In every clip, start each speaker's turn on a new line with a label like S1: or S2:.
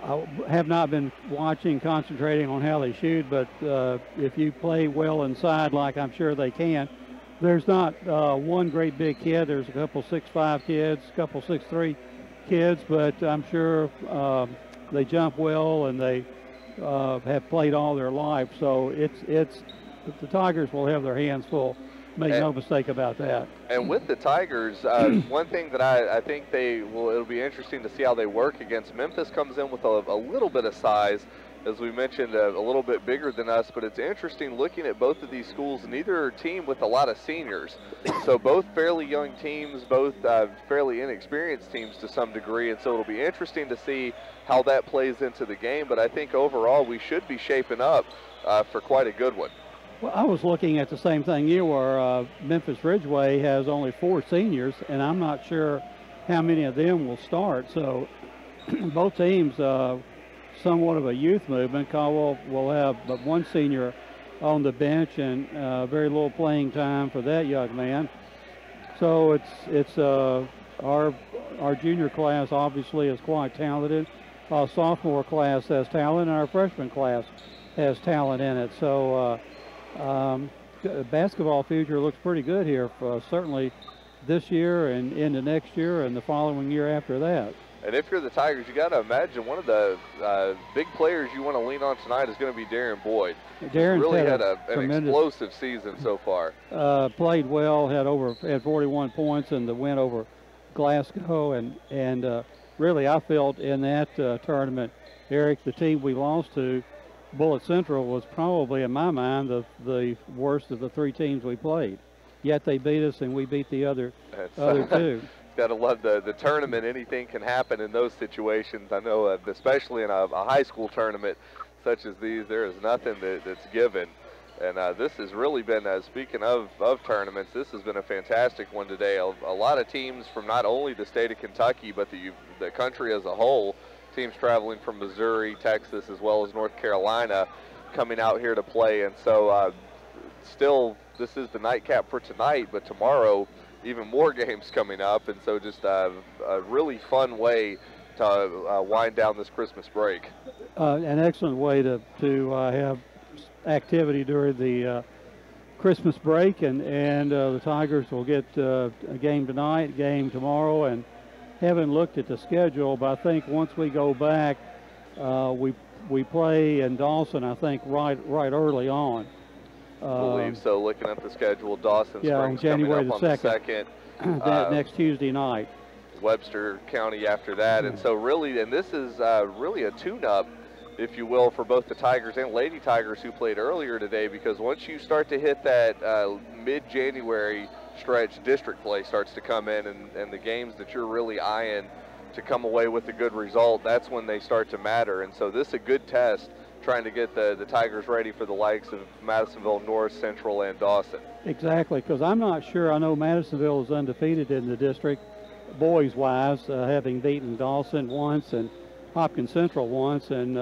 S1: I have not been watching, concentrating on how they shoot, but if you play well inside, like I'm sure they can, there's not one great big kid. There's a couple 6'5" kids, a couple 6'3" kids, but I'm sure they jump well and they have played all their life. So the Tigers will have their hands full. Make no mistake about that.
S2: And with the Tigers, one thing that I think it'll be interesting to see how they work against Memphis. Comes in with a little bit of size, as we mentioned, a little bit bigger than us, but it's interesting looking at both of these schools, neither team with a lot of seniors. So both fairly young teams, both fairly inexperienced teams to some degree, and so it'll be interesting to see how that plays into the game, but I think overall we should be shaping up for quite a good one.
S1: Well, I was looking at the same thing you were. Memphis Ridgeway has only 4 seniors, and I'm not sure how many of them will start. So both teams, somewhat of a youth movement. Caldwell will have but 1 senior on the bench, and very little playing time for that young man. So it's our junior class obviously is quite talented. Our sophomore class has talent, and our freshman class has talent in it. So basketball future looks pretty good here, for, certainly this year and into next year and the following year after that.
S2: And if you're the Tigers, you got to imagine one of the big players you want to lean on tonight is going to be Darren Boyd.
S1: Darren's
S2: really had an explosive season so far.
S1: Played well, had 41 points in the win over Glasgow, and really I felt in that tournament, Eric, the team we lost to, Bullitt Central, was probably, in my mind, the worst of the 3 teams we played. Yet they beat us, and we beat the other 2.
S2: Got to love the tournament. Anything can happen in those situations. I know, especially in a high school tournament such as these, there is nothing that's given. And this has really been, speaking of tournaments, this has been a fantastic one today. A lot of teams from not only the state of Kentucky, but the country as a whole, teams traveling from Missouri, Texas, as well as North Carolina, coming out here to play. And so still, this is the nightcap for tonight, but tomorrow, even more games coming up. And so just a really fun way to wind down this Christmas break.
S1: An excellent way to have activity during the Christmas break, and the Tigers will get a game tonight, game tomorrow, and haven't looked at the schedule, but I think once we go back, we play in Dawson, I think, right early on.
S2: I believe so. Looking at the schedule, Dawson Springs
S1: January
S2: coming up on the 2nd.
S1: Next Tuesday night.
S2: Webster County after that, and so really, and this is really a tune-up, if you will, for both the Tigers and Lady Tigers who played earlier today, because once you start to hit that mid-January stretch, district play starts to come in, and the games that you're really eyeing to come away with a good result, that's when they start to matter. And so this is a good test, trying to get the Tigers ready for the likes of Madisonville, North, Central, and Dawson.
S1: Exactly, because I'm not sure. I know Madisonville is undefeated in the district, boys-wise, having beaten Dawson once and Hopkins Central once, and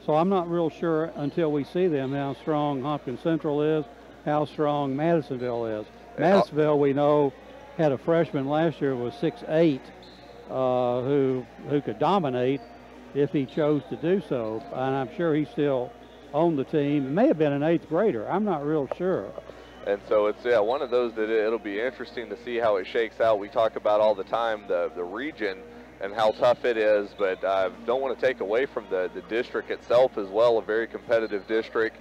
S1: so I'm not real sure until we see them how strong Hopkins Central is, how strong Madisonville is. Madisonville, we know, had a freshman last year, was 6'8", who could dominate if he chose to do so, and I'm sure he's still on the team. It may have been an 8th grader. I'm not real sure.
S2: And so it's one of those that it'll be interesting to see how it shakes out. We talk about all the time the region and how tough it is, but don't want to take away from the district itself as well, a very competitive district.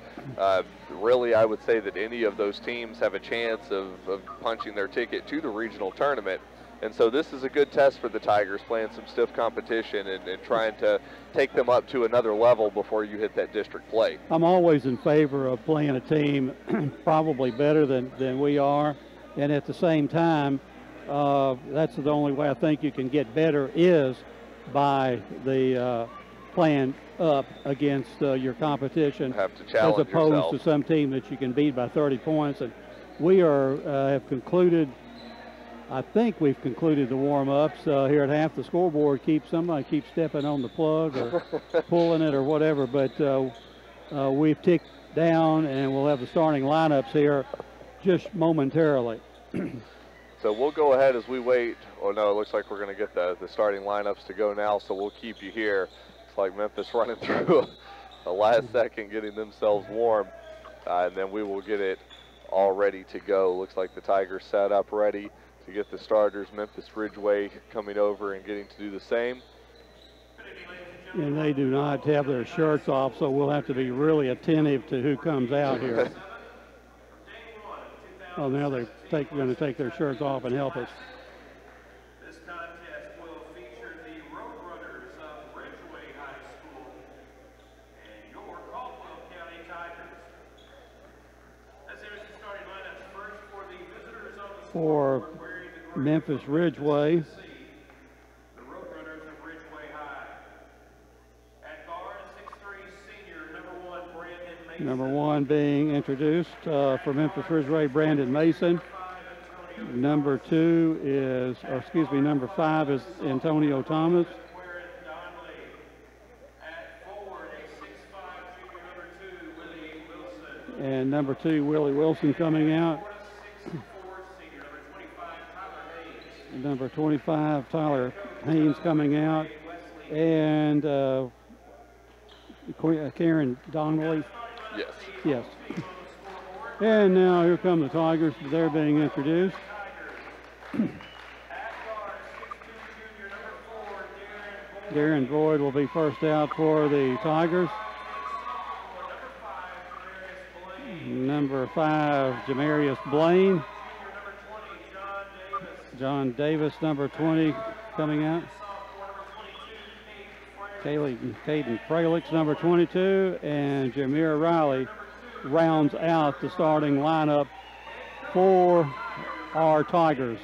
S2: Really, I would say that any of those teams have a chance of punching their ticket to the regional tournament. And so this is a good test for the Tigers, playing some stiff competition and trying to take them up to another level before you hit that district play.
S1: I'm always in favor of playing a team probably better than we are, and at the same time, that's the only way I think you can get better is by the playing up against your competition,
S2: have to challenge
S1: as opposed
S2: yourself
S1: to some team that you can beat by 30 points. And we have concluded. I think we've concluded the warm-ups here at half. The scoreboard somebody keeps stepping on the plug or pulling it or whatever, but we've ticked down, and we'll have the starting lineups here just momentarily.
S2: So we'll go ahead as we wait. Oh no, it looks like we're going to get the starting lineups to go now, so we'll keep you here. Looks like Memphis running through the last second, getting themselves warm. And then we will get it all ready to go. Looks like the Tigers set up ready to get the starters. Memphis Ridgeway coming over and getting to do the same.
S1: And they do not have their shirts off, so we'll have to be really attentive to who comes out here. Oh, now they're going to take their shirts off and help us.
S3: This contest will feature the Roadrunners of Ridgeway High School and your Caldwell County Tigers. As there's the starting lineups first for the visitors on the
S1: For Memphis Ridgeway.
S3: The Roadrunners of Ridgeway High. At guard, 6'3" senior, number 1, Brandon Mason.
S1: Number 1 being introduced for Memphis Ridgeway, Brandon Mason. Number 2 is, or excuse me, number 5 is Antonio Thomas. And number 2, Willie Wilson coming out. Number 25, Tyler Haynes coming out. And Karen Donnelly.
S2: Yes.
S1: Yes. And now here come the Tigers. They're being introduced. Darren Boyd will be first out for the Tigers. Number 5, Jamarius Blaine. John Davis, number 20, coming out. Caden Fralix, number 22, and Jameer Riley rounds out the starting lineup for our Tigers.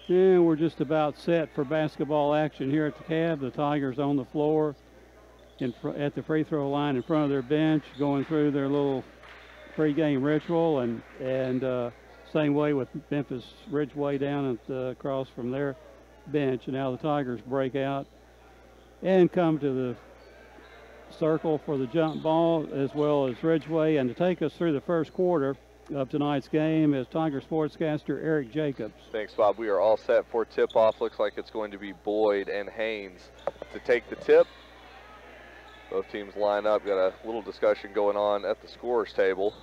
S1: And we're just about set for basketball action here at the Cab. The Tigers on the floor at the free throw line in front of their bench, going through their little pregame ritual, and same way with Memphis Ridgeway down across from their bench. And now the Tigers break out and come to the circle for the jump ball, as well as Ridgeway. And to take us through the first quarter of tonight's game is Tiger sportscaster Eric Jacobs.
S2: Thanks, Bob. We are all set for tip-off. Looks like it's going to be Boyd and Haynes to take the tip. Both teams line up. Got a little discussion going on at the scorer's table.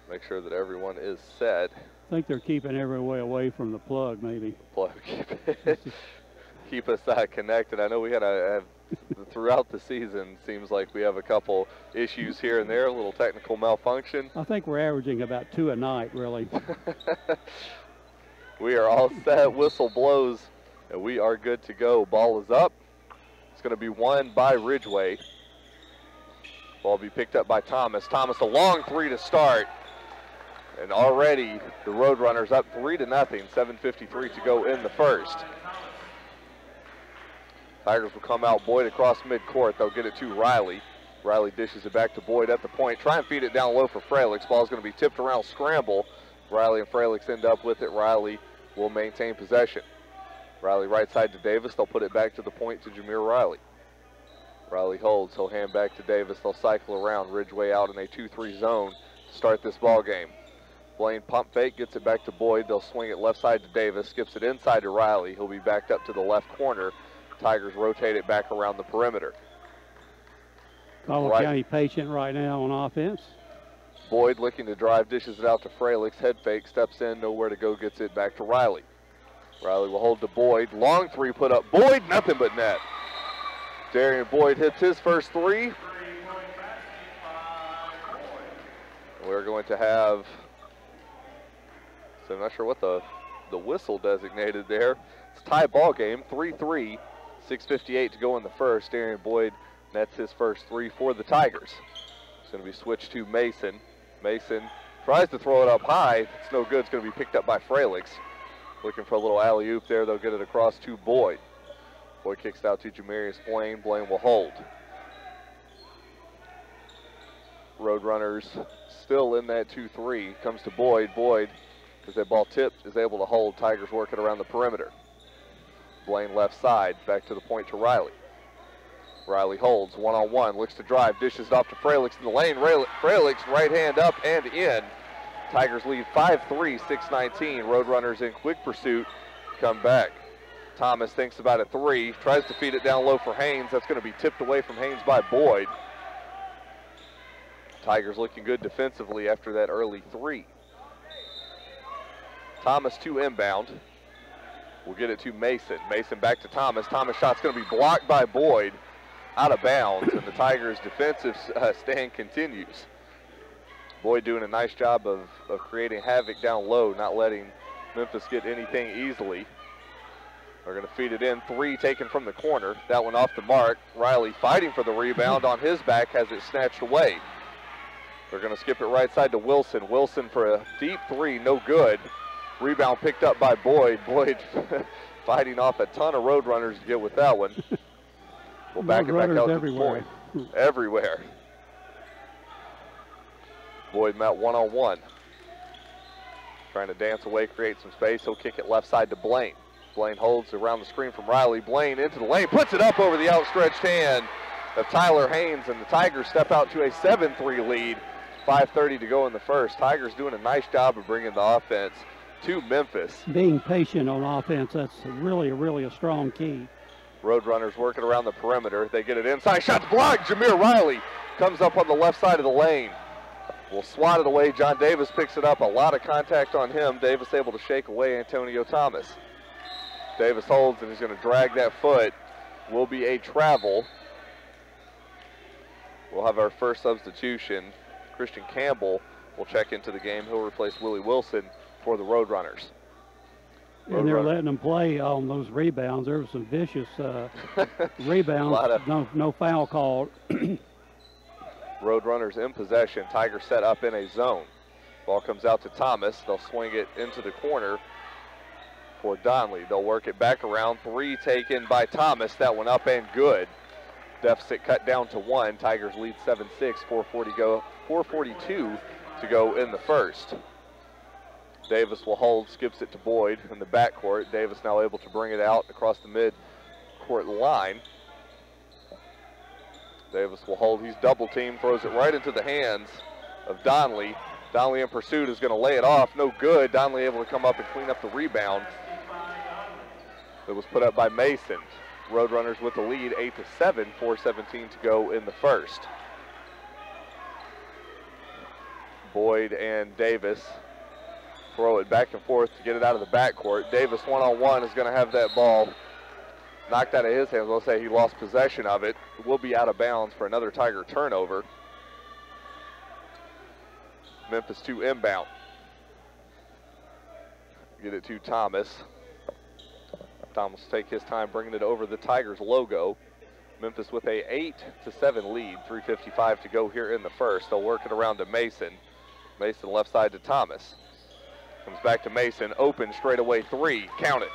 S2: Make sure that everyone is set.
S1: I think they're keeping everyone away from the plug, maybe.
S2: Plug, keep us connected. I know we had throughout the season, seems like we have a couple issues here and there, a little technical malfunction.
S1: I think we're averaging about 2 a night, really.
S2: We are all set. Whistle blows, and we are good to go. Ball is up. It's going to be won by Ridgeway. Ball will be picked up by Thomas. Thomas, a long 3 to start. And already the Roadrunners up 3-0, 7:53 to go in the first. Tigers will come out, Boyd across midcourt. They'll get it to Riley. Riley dishes it back to Boyd at the point. Try and feed it down low for Fralix. Ball's going to be tipped around, scramble. Riley and Fralix end up with it. Riley will maintain possession. Riley right side to Davis. They'll put it back to the point to Jameer Riley. Riley holds. He'll hand back to Davis. They'll cycle around. Ridgeway out in a 2-3 zone to start this ball game. Blaine pump fake, gets it back to Boyd. They'll swing it left side to Davis. Skips it inside to Riley. He'll be backed up to the left corner. Tigers rotate it back around the perimeter.
S1: Caldwell County patient right now on offense.
S2: Boyd looking to drive, dishes it out to Fralix. Head fake, steps in, nowhere to go, gets it back to Riley. Riley will hold to Boyd. Long 3 put up. Boyd, nothing but net. Darian Boyd hits his first 3. We're going to have, so I'm not sure what the whistle designated there. It's a tie ball game, 3-3, 6:58 to go in the first. Darian Boyd nets his first 3 for the Tigers. It's going to be switched to Mason. Mason tries to throw it up high. It's no good. It's going to be picked up by Fralix. Looking for a little alley-oop there. They'll get it across to Boyd. Boyd kicks out to Jamarius Blaine. Blaine will hold. Roadrunners still in that 2-3. Comes to Boyd. Boyd, as that ball tipped, is able to hold. Tigers working around the perimeter. Blaine left side. Back to the point to Riley. Riley holds. One-on-one. Looks to drive. Dishes it off to Fralix in the lane. Fralix right hand up and in. Tigers lead 5-3, 6:19. Roadrunners in quick pursuit come back. Thomas thinks about a three, tries to feed it down low for Haynes. That's going to be tipped away from Haynes by Boyd. Tigers looking good defensively after that early three. Thomas to inbound. We'll get it to Mason. Mason back to Thomas. Thomas' shot's going to be blocked by Boyd, out of bounds, and the Tigers' defensive stand continues. Boyd doing a nice job of creating havoc down low, not letting Memphis get anything easily. They're going to feed it in. Three taken from the corner. That one off the mark. Riley fighting for the rebound on his back, has it snatched away. They're going to skip it right side to Wilson. Wilson for a deep three, no good. Rebound picked up by Boyd. Boyd fighting off a ton of Roadrunners to get with that one. We'll back it back out to Boyd. Everywhere. Boyd met one-on-one. Trying to dance away, create some space. He'll kick it left side to Blaine. Blaine holds around the screen from Riley. Blaine into the lane, puts it up over the outstretched hand of Tyler Haynes, and the Tigers step out to a 7-3 lead. 5:30 to go in the first. Tigers doing a nice job of bringing the offense to Memphis.
S1: Being patient on offense, that's really a strong key.
S2: Roadrunners working around the perimeter. They get it inside. Shots blocked. Jameer Riley comes up on the left side of the lane. Will swat it away. John Davis picks it up. A lot of contact on him. Davis able to shake away Antonio Thomas. Davis holds and he's going to drag that foot. Will be a travel. We'll have our first substitution. Christian Campbell will check into the game. He'll replace Willie Wilson for the Roadrunners.
S1: And they're letting them play on those rebounds. There were some vicious rebounds. No foul called.
S2: Roadrunners in possession. Tigers set up in a zone. Ball comes out to Thomas. They'll swing it into the corner for Donley. They'll work it back around. Three taken by Thomas. That one up and good. Deficit cut down to 1. Tigers lead 7-6. 4:42 to go in the first. Davis will hold, skips it to Boyd in the backcourt. Davis now able to bring it out across the mid-court line. Davis will hold. He's double teamed, throws it right into the hands of Donley. Donley in pursuit is going to lay it off. No good. Donley able to come up and clean up the rebound. It was put up by Mason. Roadrunners with the lead, 8-7, 4:17 to go in the first. Boyd and Davis throw it back and forth to get it out of the backcourt. Davis one-on-one is going to have that ball knocked out of his hands. I'll say he lost possession of it. It will be out of bounds for another Tiger turnover. Memphis to inbound. Get it to Thomas. Thomas will take his time bringing it over the Tigers logo. Memphis with a 8-7 lead, 3:55 to go here in the first. They'll work it around to Mason. Mason left side to Thomas. Comes back to Mason, open straightaway three, count it.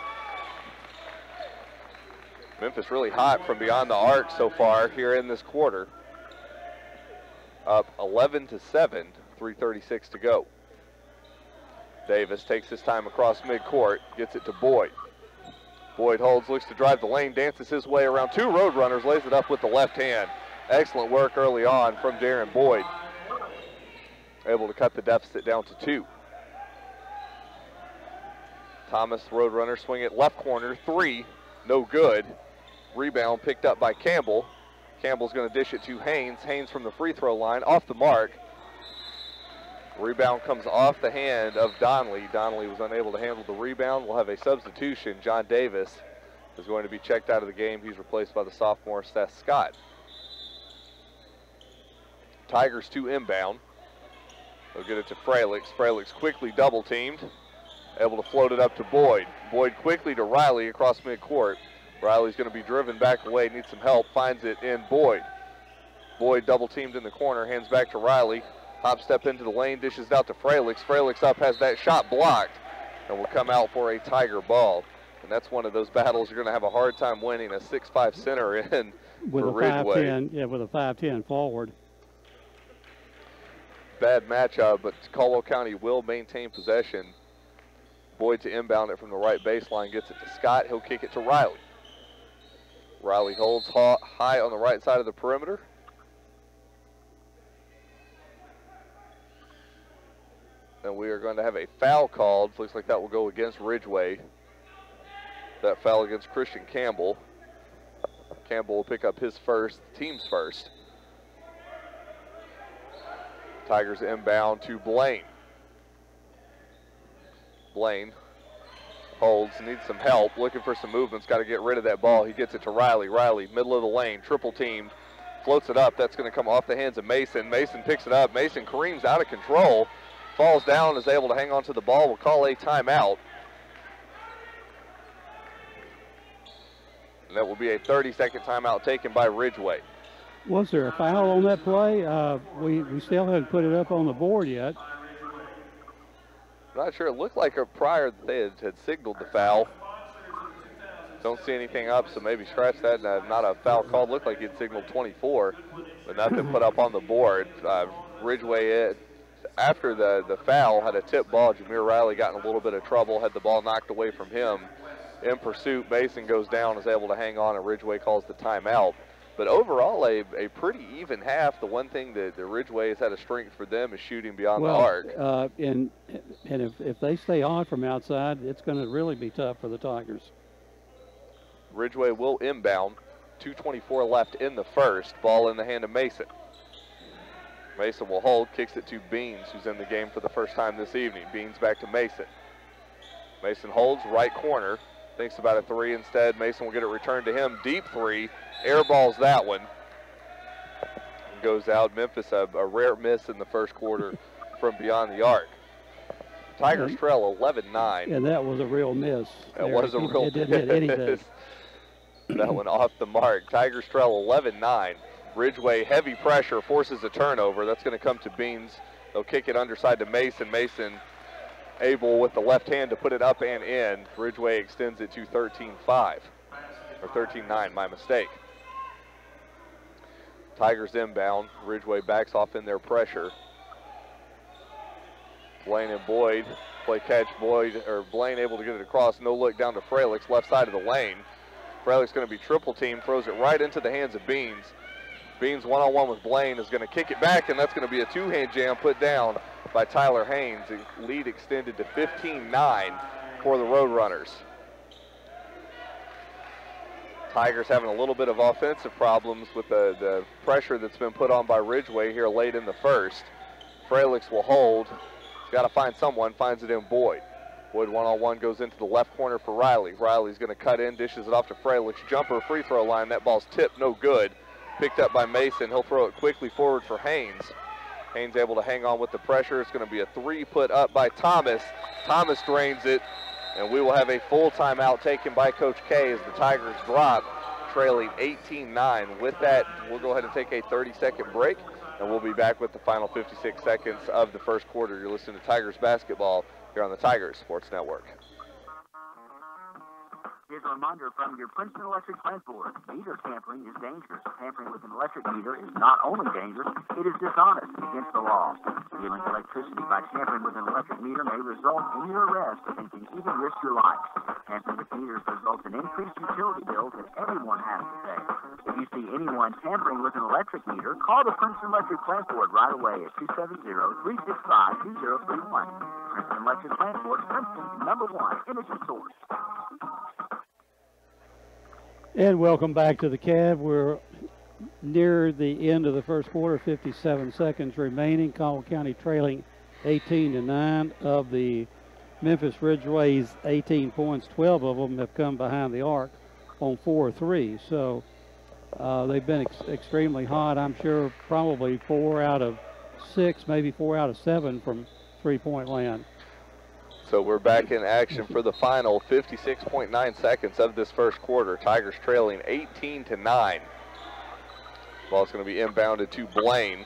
S2: Memphis really hot from beyond the arc so far here in this quarter. Up 11-7, 3:36 to go. Davis takes his time across midcourt, gets it to Boyd. Boyd holds, looks to drive the lane, dances his way around two Roadrunners, lays it up with the left hand. Excellent work early on from Darren Boyd. Able to cut the deficit down to 2. Thomas, Roadrunner, swing it left corner, 3, no good. Rebound picked up by Campbell. Campbell's going to dish it to Haynes. Haynes from the free throw line, off the mark. Rebound comes off the hand of Donley. Donley was unable to handle the rebound. We'll have a substitution. John Davis is going to be checked out of the game. He's replaced by the sophomore Seth Scott. Tigers to inbound. They'll get it to Fralix. Fralix quickly double teamed. Able to float it up to Boyd. Boyd quickly to Riley across midcourt. Riley's going to be driven back away, needs some help, finds it in Boyd. Boyd double teamed in the corner, hands back to Riley. Hop step into the lane, dishes out to Fralix. Fralix up, has that shot blocked, and will come out for a Tiger ball. And that's one of those battles you're going to have a hard time winning. A 6'5" center in
S1: with
S2: for Ridgeway.
S1: 5'10", yeah, with a 5'10" forward.
S2: Bad matchup, but Caldwell County will maintain possession. Boyd to inbound it from the right baseline, gets it to Scott. He'll kick it to Riley. Riley holds high on the right side of the perimeter. And we are going to have a foul called. Looks like that will go against Ridgeway. That foul against Christian Campbell. Campbell will pick up his first, team's first. Tigers inbound to Blaine. Blaine holds, needs some help, looking for some movements, got to get rid of that ball. He gets it to Riley. Riley, middle of the lane, triple teamed, floats it up. That's going to come off the hands of Mason. Mason picks it up. Mason careens out of control, falls down, is able to hang on to the ball. We'll call a timeout. And that will be a 30-second timeout taken by Ridgeway.
S1: Was there a foul on that play? We still haven't put it up on the board yet.
S2: Not sure. It looked like prior that they had signaled the foul. Don't see anything up, so maybe scratch that. Not a foul called. Looked like he had signaled 24, but nothing put up on the board. Ridgeway, after the foul, had a tip ball. Jameer Riley got in a little bit of trouble, had the ball knocked away from him. In pursuit, Mason goes down, is able to hang on, and Ridgeway calls the timeout. But overall, a pretty even half. The one thing that Ridgeway has had a strength for them is shooting beyond the arc.
S1: And if they stay on from outside, it's going to really be tough for the Tigers.
S2: Ridgeway will inbound. 2:24 left in the first. Ball in the hand of Mason. Mason will hold, kicks it to Beans, who's in the game for the first time this evening. Beans back to Mason. Mason holds, right corner. Thinks about a three instead. Mason will get it returned to him. Deep three. Airballs that one. Goes out. Memphis, a rare miss in the first quarter from beyond the arc. Tigers trail 11-9.
S1: And that was a real miss.
S2: That was a real miss.
S1: It didn't hit anything.
S2: That one off the mark. Tigers trail 11-9. Ridgeway, heavy pressure, forces a turnover. That's going to come to Beans. They'll kick it underside to Mason. Mason able with the left hand to put it up and in. Ridgeway extends it to 13-5, or 13-9, my mistake. Tigers inbound. Ridgeway backs off in their pressure. Blaine and Boyd play catch. Blaine able to get it across. No look down to Frelick's left side of the lane. Frelick's going to be triple teamed, throws it right into the hands of Beans. Beans one-on-one with Blaine is going to kick it back, and that's going to be a two-hand jam put down by Tyler Haynes. The lead extended to 15-9 for the Roadrunners. Tigers having a little bit of offensive problems with the pressure that's been put on by Ridgeway here late in the first. Frelick's will hold. He's got to find someone, finds it in Boyd. Boyd one-on-one goes into the left corner for Riley. Riley's going to cut in, dishes it off to Frelick's jumper free throw line. That ball's tipped, no good. Picked up by Mason. He'll throw it quickly forward for Haynes. Haynes able to hang on with the pressure. It's going to be a three put up by Thomas. Thomas drains it, and we will have a full timeout taken by Coach K as the Tigers drop, trailing 18-9. With that, we'll go ahead and take a 30-second break, and we'll be back with the final 56 seconds of the first quarter. You're listening to Tigers basketball here on the Tigers Sports Network.
S4: Here's a reminder from your Princeton Electric Plant Board. Meter tampering is dangerous. Tampering with an electric meter is not only dangerous, it is dishonest against the law. Stealing electricity by tampering with an electric meter may result in your arrest and can even risk your life. Tampering with meters results in increased utility bills that everyone has to pay. If you see anyone tampering with an electric meter, call the Princeton Electric Plant Board right away at 270-365-2031. Princeton Electric Plant Board, Princeton's #1 energy source.
S1: And welcome back to the Cab. We're near the end of the first quarter, 57 seconds remaining. Caldwell County trailing 18-9. Of the Memphis Ridgeway's 18 points, 12 of them have come behind the arc on 4-3. So they've been extremely hot. I'm sure probably 4 out of 6, maybe 4 out of 7 from three-point land.
S2: So we're back in action for the final 56.9 seconds of this first quarter. Tigers trailing 18-9. Ball's going to be inbounded to Blaine.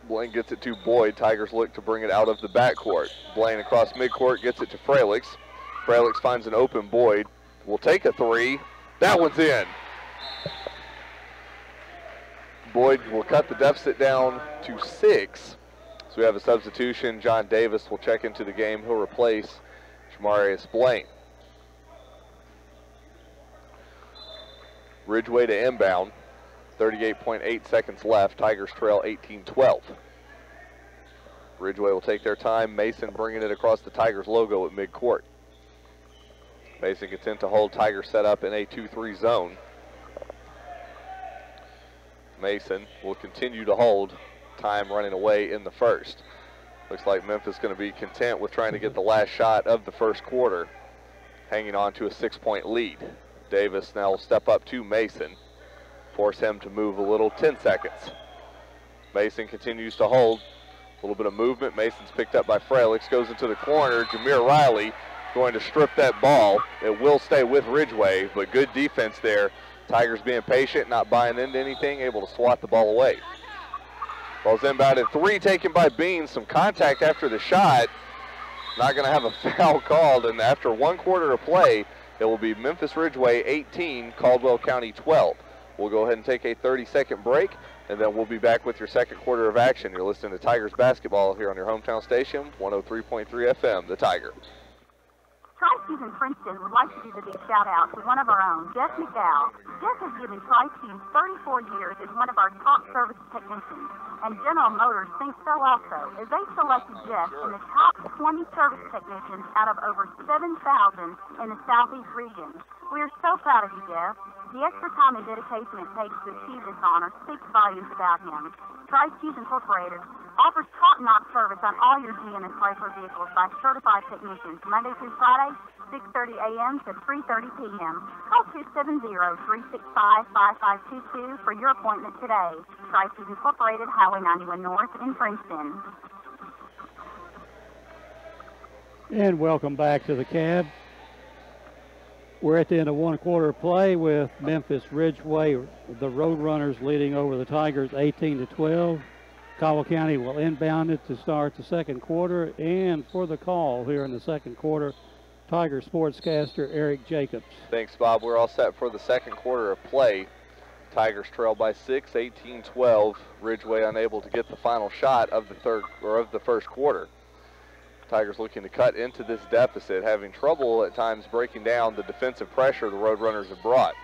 S2: Blaine gets it to Boyd. Tigers look to bring it out of the backcourt. Blaine across midcourt gets it to Frelick's. Frelick's finds an open Boyd. Will take a three. That one's in. Boyd will cut the deficit down to 6. So we have a substitution. John Davis will check into the game. He'll replace Jamarius Blaine. Ridgeway to inbound. 38.8 seconds left. Tigers trail 18-12. Ridgeway will take their time. Mason bringing it across the Tigers logo at midcourt. Mason content to hold. Tigers set up in a 2-3 zone. Mason will continue to hold. Time running away in the first. Looks like Memphis going to be content with trying to get the last shot of the first quarter, hanging on to a 6-point lead. Davis now will step up to Mason, force him to move a little, 10 seconds. Mason continues to hold. A little bit of movement. Mason's picked up by Freliks, goes into the corner. Jameer Riley going to strip that ball. It will stay with Ridgeway, but good defense there. Tigers being patient, not buying into anything, able to swat the ball away. Ball's inbounded 3, taken by Beans. Some contact after the shot. Not going to have a foul called, and after 1 quarter of play, it will be Memphis Ridgeway 18, Caldwell County 12. We'll go ahead and take a 30-second break, and then we'll be back with your second quarter of action. You're listening to Tigers basketball here on your hometown station, 103.3 FM, The Tiger.
S5: Tri-Cities in Princeton would like to give a big shout-out to one of our own, Jeff McDowell. Jeff has given Tri-Cities 34 years as one of our top service technicians, and General Motors thinks so also, as they selected Jeff in the top 20 service technicians out of over 7,000 in the Southeast region. We are so proud of you, Jeff. The extra time and dedication it takes to achieve this honor speaks volumes about him. Tri-Cities Incorporated offers top-notch service on all your GM and Chrysler vehicles by certified technicians Monday through Friday, 6:30 a.m. to 3:30 p.m. Call 270-365-5522 for your appointment today. Tri-Cities Incorporated, Highway 91 North in Princeton.
S1: And welcome back to the cab. We're at the end of 1 quarter play with Memphis Ridgeway, the Roadrunners, leading over the Tigers 18-12. Caldwell County will inbound it to start the second quarter, and for the call here in the second quarter, Tiger sportscaster Eric Jacobs.
S2: Thanks, Bob. We're all set for the second quarter of play. Tigers trail by 6, 18-12. Ridgeway unable to get the final shot of the first quarter. Tigers looking to cut into this deficit, having trouble at times breaking down the defensive pressure the Roadrunners have brought.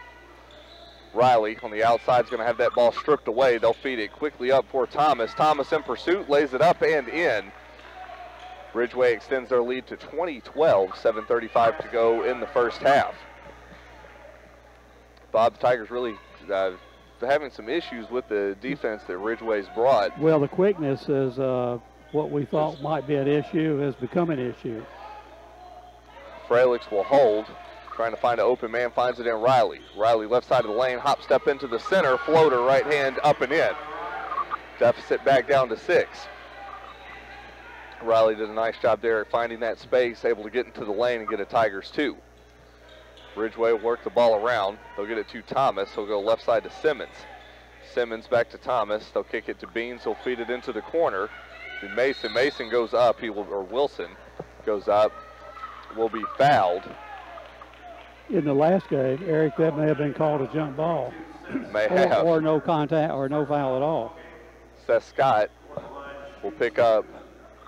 S2: Riley on the outside is going to have that ball stripped away. They'll feed it quickly up for Thomas. Thomas in pursuit, lays it up and in. Ridgeway extends their lead to 20-12, 7:35 to go in the first half. Bob, the Tigers really having some issues with the defense that Ridgeway's brought.
S1: Well, the quickness is what we thought might be an issue has become an issue.
S2: Freliks will hold, trying to find an open man, finds it in Riley. Riley left side of the lane, hop step into the center, floater right hand up and in. Deficit back down to 6. Riley did a nice job there at finding that space, able to get into the lane and get a Tigers 2. Ridgeway will work the ball around. They'll get it to Thomas. He'll go left side to Simmons. Simmons back to Thomas. They'll kick it to Beans. He'll feed it into the corner to Mason. Mason goes up. Wilson goes up. Will be fouled.
S1: In the last game, Eric, that may have been called a jump ball.
S2: May have.
S1: Or no contact or no foul at all.
S2: Seth Scott will pick up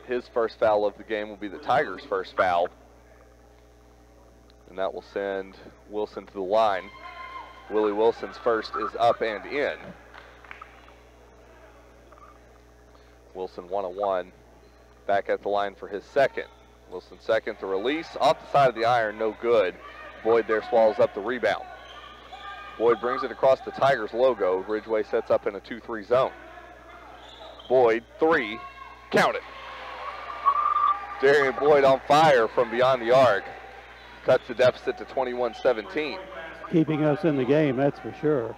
S2: his first foul of the game, will be the Tigers' first foul. And that will send Wilson to the line. Willie Wilson's first is up and in. Wilson 1-on-1, back at the line for his second. Wilson second, the release, off the side of the iron, no good. Boyd there swallows up the rebound. Boyd brings it across the Tigers logo. Ridgeway sets up in a 2-3 zone. Boyd, 3, count it. Darian Boyd on fire from beyond the arc. Cuts the deficit to 21-17.
S1: Keeping us in the game, that's for sure.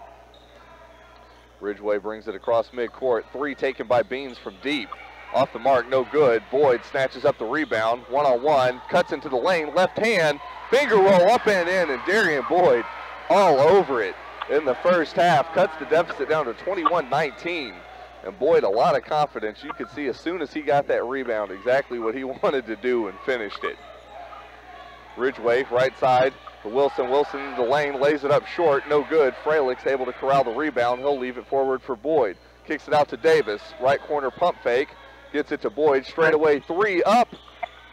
S2: Ridgeway brings it across midcourt. 3 taken by Beans from deep. Off the mark, no good. Boyd snatches up the rebound. 1-on-1, cuts into the lane, left hand, finger roll up and in, and Darian Boyd all over it in the first half. Cuts the deficit down to 21-19. And Boyd, a lot of confidence. You could see as soon as he got that rebound exactly what he wanted to do and finished it. Ridgeway, right side for Wilson. Wilson in the lane, lays it up short, no good. Freliks able to corral the rebound. He'll leave it forward for Boyd. Kicks it out to Davis. Right corner pump fake. Gets it to Boyd. Straight away 3 up.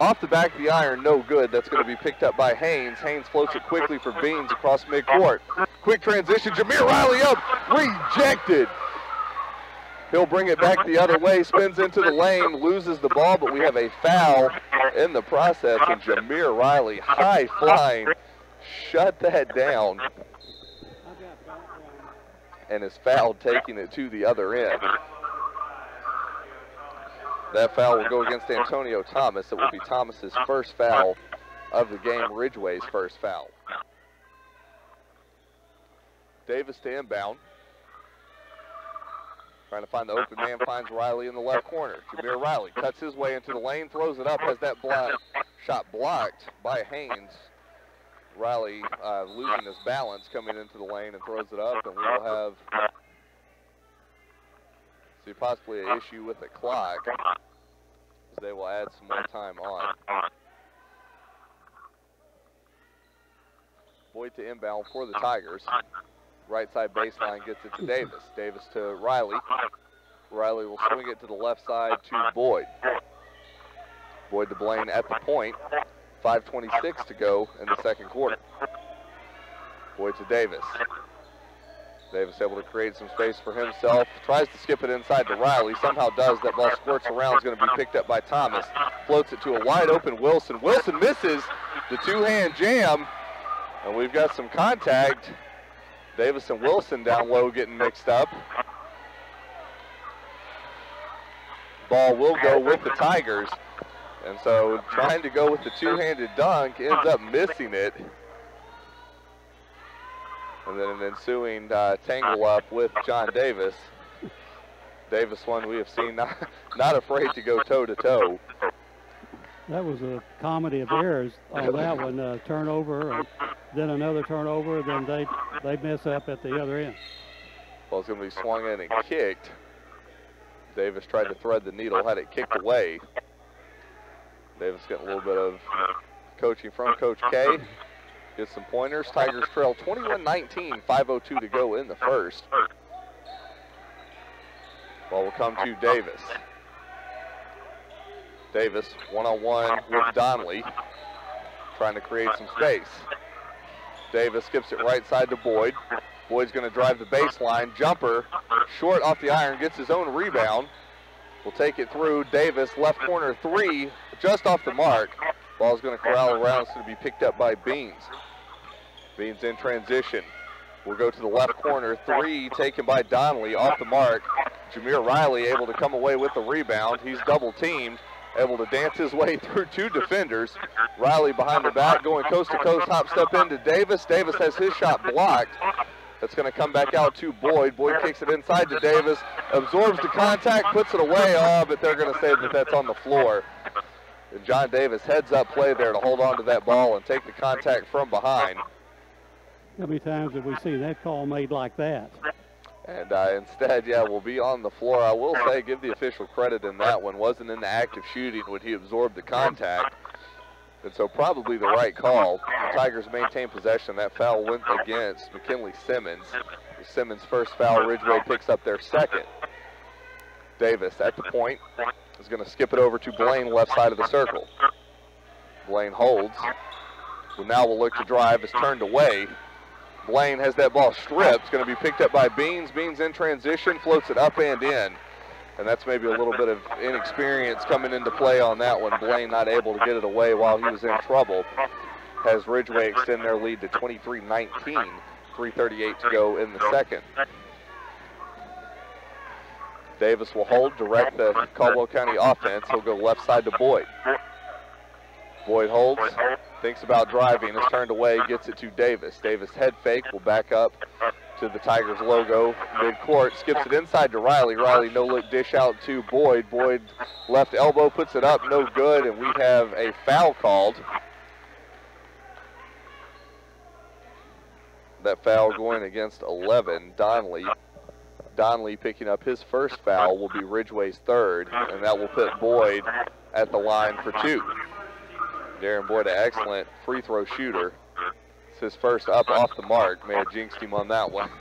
S2: Off the back of the iron, no good. That's going to be picked up by Haynes. Haynes floats it quickly for Beans across midcourt. Quick transition. Jameer Riley up. Rejected. He'll bring it back the other way, spins into the lane, loses the ball, but we have a foul in the process, and Jameer Riley high flying shut that down and is fouled, taking it to the other end. That foul will go against Antonio Thomas. It will be Thomas's first foul of the game, Ridgeway's first foul. Davis to inbound. Trying to find the open man, finds Riley in the left corner. Jameer Riley cuts his way into the lane, throws it up, has that shot blocked by Haynes. Riley losing his balance coming into the lane and throws it up, and we will have possibly an issue with the clock as they will add some more time on. Boyd to inbound for the Tigers. Right side baseline gets it to Davis. Davis to Riley. Riley will swing it to the left side to Boyd. Boyd to Blaine at the point. 5:26 to go in the second quarter. Boyd to Davis. Davis able to create some space for himself. Tries to skip it inside to Riley. Somehow does. That ball squirts around. Is going to be picked up by Thomas. Floats it to a wide open Wilson. Wilson misses the two-hand jam. And we've got some contact. Davis and Wilson down low getting mixed up. Ball will go with the Tigers. And so trying to go with the two-handed dunk, ends up missing it. And then an ensuing tangle up with John Davis. Davis, one we have seen not afraid to go toe-to-toe.
S1: That was a comedy of errors on that one. Turnover, and then another turnover, then they mess up at the other end.
S2: Well, it's going to be swung in and kicked. Davis tried to thread the needle, had it kicked away. Davis getting a little bit of coaching from Coach K. Gets some pointers. Tigers trail 21-19, 5:02 to go in the first. Ball will come to Davis. Davis one-on-one with Donnelly, trying to create some space. Davis skips it right side to Boyd. Boyd's going to drive the baseline. Jumper, short off the iron, gets his own rebound. Will take it through. Davis, left corner three, just off the mark. Ball's going to corral around. It's going to be picked up by Beans. Beans in transition. Will go to the left corner. Three taken by Donnelly, off the mark. Jameer Riley able to come away with the rebound. He's double teamed. Able to dance his way through two defenders. Riley behind the back, going coast to coast, hop step into Davis. Davis has his shot blocked. That's going to come back out to Boyd. Boyd kicks it inside to Davis, absorbs the contact, puts it away. Oh, but they're going to say that that's on the floor. And John Davis heads up play there to hold on to that ball and take the contact from behind.
S1: How many times have we seen that call made like that?
S2: And instead, yeah, will be on the floor. I will say, give the official credit in that one. Wasn't in the act of shooting when he absorbed the contact. And so probably the right call. The Tigers maintain possession. That foul went against McKinley Simmons. Simmons' first foul. Ridgeway picks up their second. Davis at the point is going to skip it over to Blaine, left side of the circle. Blaine holds. Well, now will look to drive. Is turned away. Blaine has that ball stripped. It's going to be picked up by Beans. Beans in transition, floats it up and in. And that's maybe a little bit of inexperience coming into play on that one. Blaine not able to get it away while he was in trouble. Has Ridgeway extend their lead to 23-19. 3:38 to go in the second. Davis will hold, direct the Caldwell County offense. He'll go left side to Boyd. Boyd holds, thinks about driving, is turned away, gets it to Davis. Davis head fake, will back up to the Tigers logo mid-court, skips it inside to Riley. Riley no-look dish out to Boyd. Boyd left elbow, puts it up, no good, and we have a foul called. That foul going against 11, Donnelly. Donnelly picking up his first foul will be Ridgeway's third, and that will put Boyd at the line for two. Darren Boyd, an excellent free throw shooter. It's his first up off the mark. May have jinxed him on that one.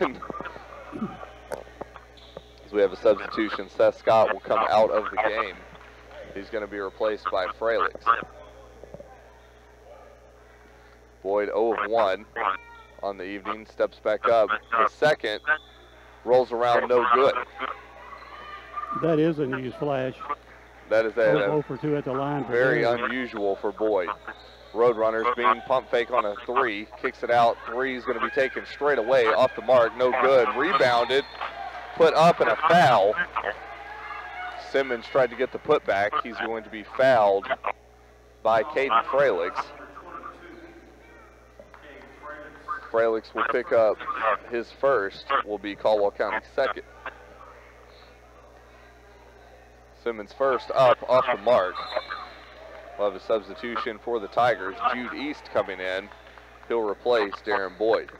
S2: As we have a substitution, Seth Scott will come out of the game. He's going to be replaced by Fralix. Boyd 0 of 1 on the evening, steps back up. The second rolls around, no good.
S1: That is a news flash.
S2: That is
S1: 0 for 2 at the line.
S2: Very unusual for Boyd. Roadrunners being pump fake on a 3, kicks it out. 3 is going to be taken straight away, off the mark, no good. Rebounded, put up, and a foul. Simmons tried to get the putback. He's going to be fouled by Caden Fralix. Fralix will pick up his first, will be Caldwell County's second. Simmons first up, off the mark. We'll have a substitution for the Tigers. Jude East coming in. He'll replace Darren Boyd.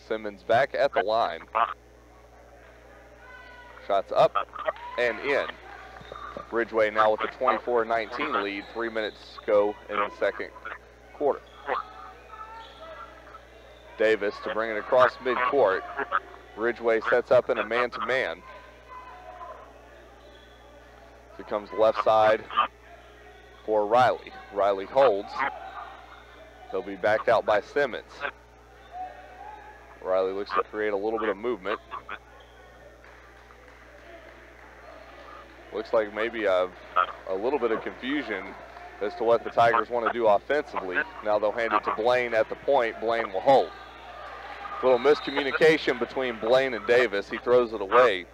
S2: Simmons back at the line. Shots up and in. Ridgeway now with a 24-19 lead. 3 minutes go in the second quarter. Davis to bring it across midcourt. Ridgeway sets up in a man-to-man. It comes left side for Riley. Riley holds. He'll be backed out by Simmons. Riley looks to create a little bit of movement. Looks like maybe a little bit of confusion as to what the Tigers want to do offensively. Now they'll hand it to Blaine at the point. Blaine will hold. Little miscommunication between Blaine and Davis. He throws it away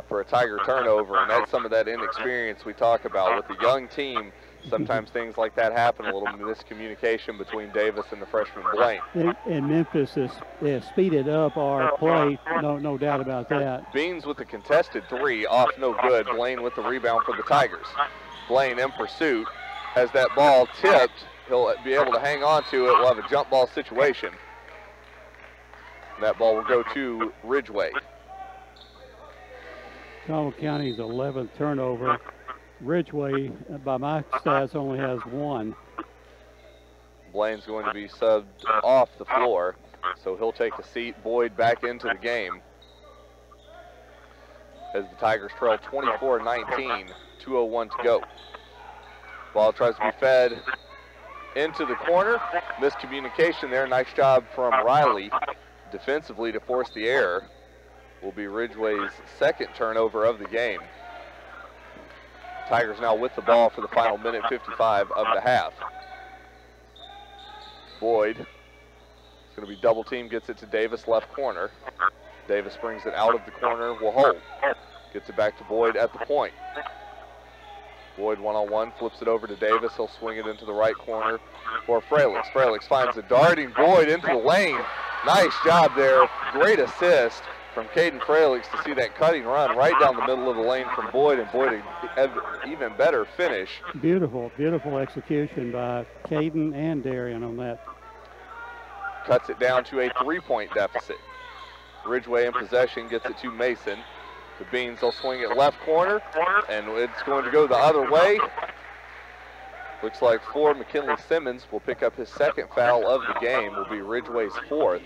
S2: for a Tiger turnover, and that's some of that inexperience we talk about. With a young team, sometimes things like that happen, a little miscommunication between Davis and the freshman Blaine.
S1: And Memphis has speeded up our play, no doubt about that.
S2: Beans with the contested 3, off no good. Blaine with the rebound for the Tigers. Blaine in pursuit, has that ball tipped. He'll be able to hang on to it. We'll have a jump ball situation. And that ball will go to Ridgeway.
S1: Caldwell County's 11th turnover. Ridgeway, by my stats, only has 1.
S2: Blaine's going to be subbed off the floor, so he'll take a seat. Boyd back into the game as the Tigers trail 24-19, 2:01 to go. Ball tries to be fed into the corner. Miscommunication there. Nice job from Riley defensively to force the error. Will be Ridgeway's second turnover of the game. Tigers now with the ball for the final minute 55 of the half. Boyd is going to be double team, gets it to Davis, left corner. Davis brings it out of the corner, will hold. Gets it back to Boyd at the point. Boyd one-on-one, flips it over to Davis. He'll swing it into the right corner for Fralix. Fralix finds the darting Boyd into the lane. Nice job there. Great assist from Caden Fralix to see that cutting run right down the middle of the lane from Boyd, and Boyd an even better finish.
S1: Beautiful, beautiful execution by Caden and Darian on that.
S2: Cuts it down to a 3-point deficit. Ridgeway in possession, gets it to Mason. The Beans will swing it left corner, and it's going to go the other way. Looks like for McKinley Simmons will pick up his second foul of the game, will be Ridgeway's 4th.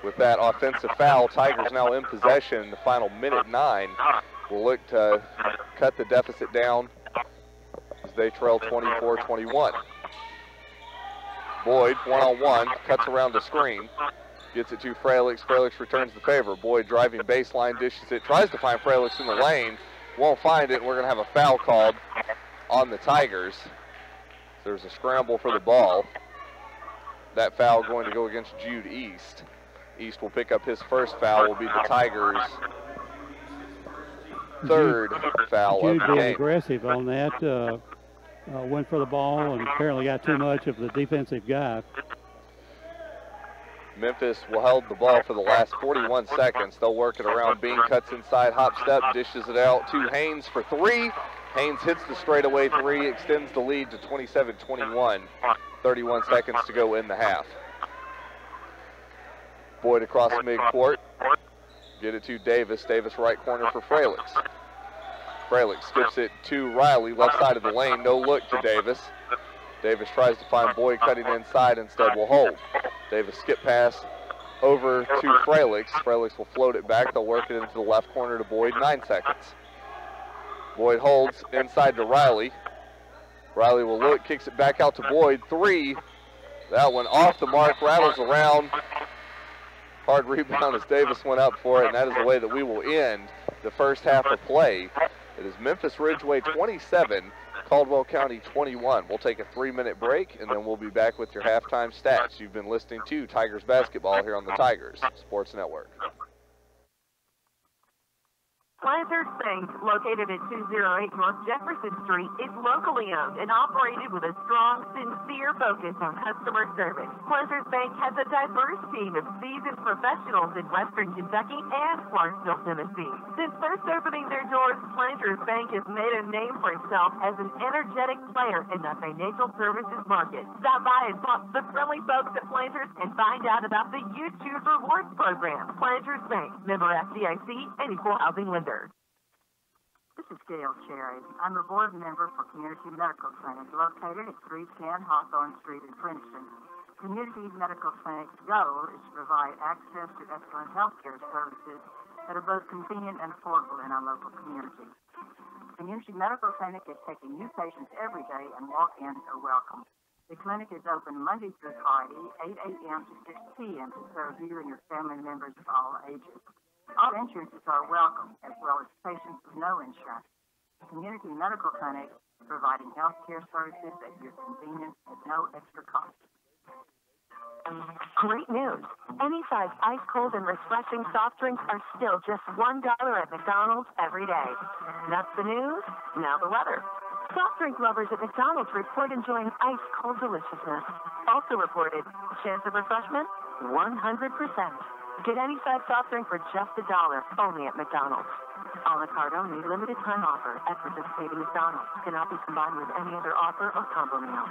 S2: With that offensive foul, Tigers now in possession. The final minute 9 will look to cut the deficit down as they trail 24-21. Boyd, one-on-one, cuts around the screen. Gets it to Fralix. Fralix returns the favor. Boyd driving baseline, dishes it, tries to find Fralix in the lane. Won't find it. We're going to have a foul called on the Tigers. There's a scramble for the ball. That foul going to go against Jude East. East will pick up his first foul, will be the Tigers' 3rd foul
S1: Jude
S2: of the
S1: being
S2: game.
S1: aggressive on that, went for the ball and apparently got too much of the defensive guy.
S2: Memphis will hold the ball for the last 41 seconds. They'll work it around. Bean cuts inside, hop step, dishes it out to Haynes for 3. Haynes hits the straightaway 3, extends the lead to 27-21. 31 seconds to go in the half. Boyd across midcourt. Get it to Davis. Davis right corner for Fralix. Fralix skips it to Riley, left side of the lane. No look to Davis. Davis tries to find Boyd cutting inside, instead will hold. Davis skip pass over to Fralix. Fralix will float it back. They'll work it into the left corner to Boyd. 9 seconds. Boyd holds inside to Riley. Riley will look, kicks it back out to Boyd. 3. That one off the mark, rattles around. Hard rebound as Davis went up for it, and that is the way that we will end the first half of play. It is Memphis Ridgeway 27, Caldwell County 21. We'll take a 3-minute break, and then we'll be back with your halftime stats. You've been listening to Tigers basketball here on the Tigers Sports Network.
S6: Planters Bank, located at 208 North Jefferson Street, is locally owned and operated with a strong, sincere focus on customer service. Planters Bank has a diverse team of seasoned professionals in Western Kentucky and Clarksville, Tennessee. Since first opening their doors, Planters Bank has made a name for itself as an energetic player in the financial services market. Stop by and talk to the friendly folks at Planters and find out about the You Choose Rewards program. Planters Bank, member FDIC, and equal housing lender.
S5: This is Gail Cherry. I'm a board member for Community Medical Clinic located at 310 Hawthorne Street in Princeton. Community Medical Clinic's goal is to provide access to excellent health care services that are both convenient and affordable in our local community. Community Medical Clinic is taking new patients every day and walk-ins are welcome. The clinic is open Monday through Friday, 8 a.m. to 6 p.m. to serve you and your family members of all ages. All insurances are welcome, as well as patients with no insurance. Community Medical Clinic is providing health care services at your convenience at no extra cost.
S6: Great news. Any size ice cold and refreshing soft drinks are still just $1 at McDonald's every day. That's the news. Now the weather. Soft drink lovers at McDonald's report enjoying ice cold deliciousness. Also reported, chance of refreshment, 100%. Get any size soft drink for just $1 only at McDonald's. A la carte only, limited time offer at participating McDonald's. Cannot be combined with any other offer or combo meal.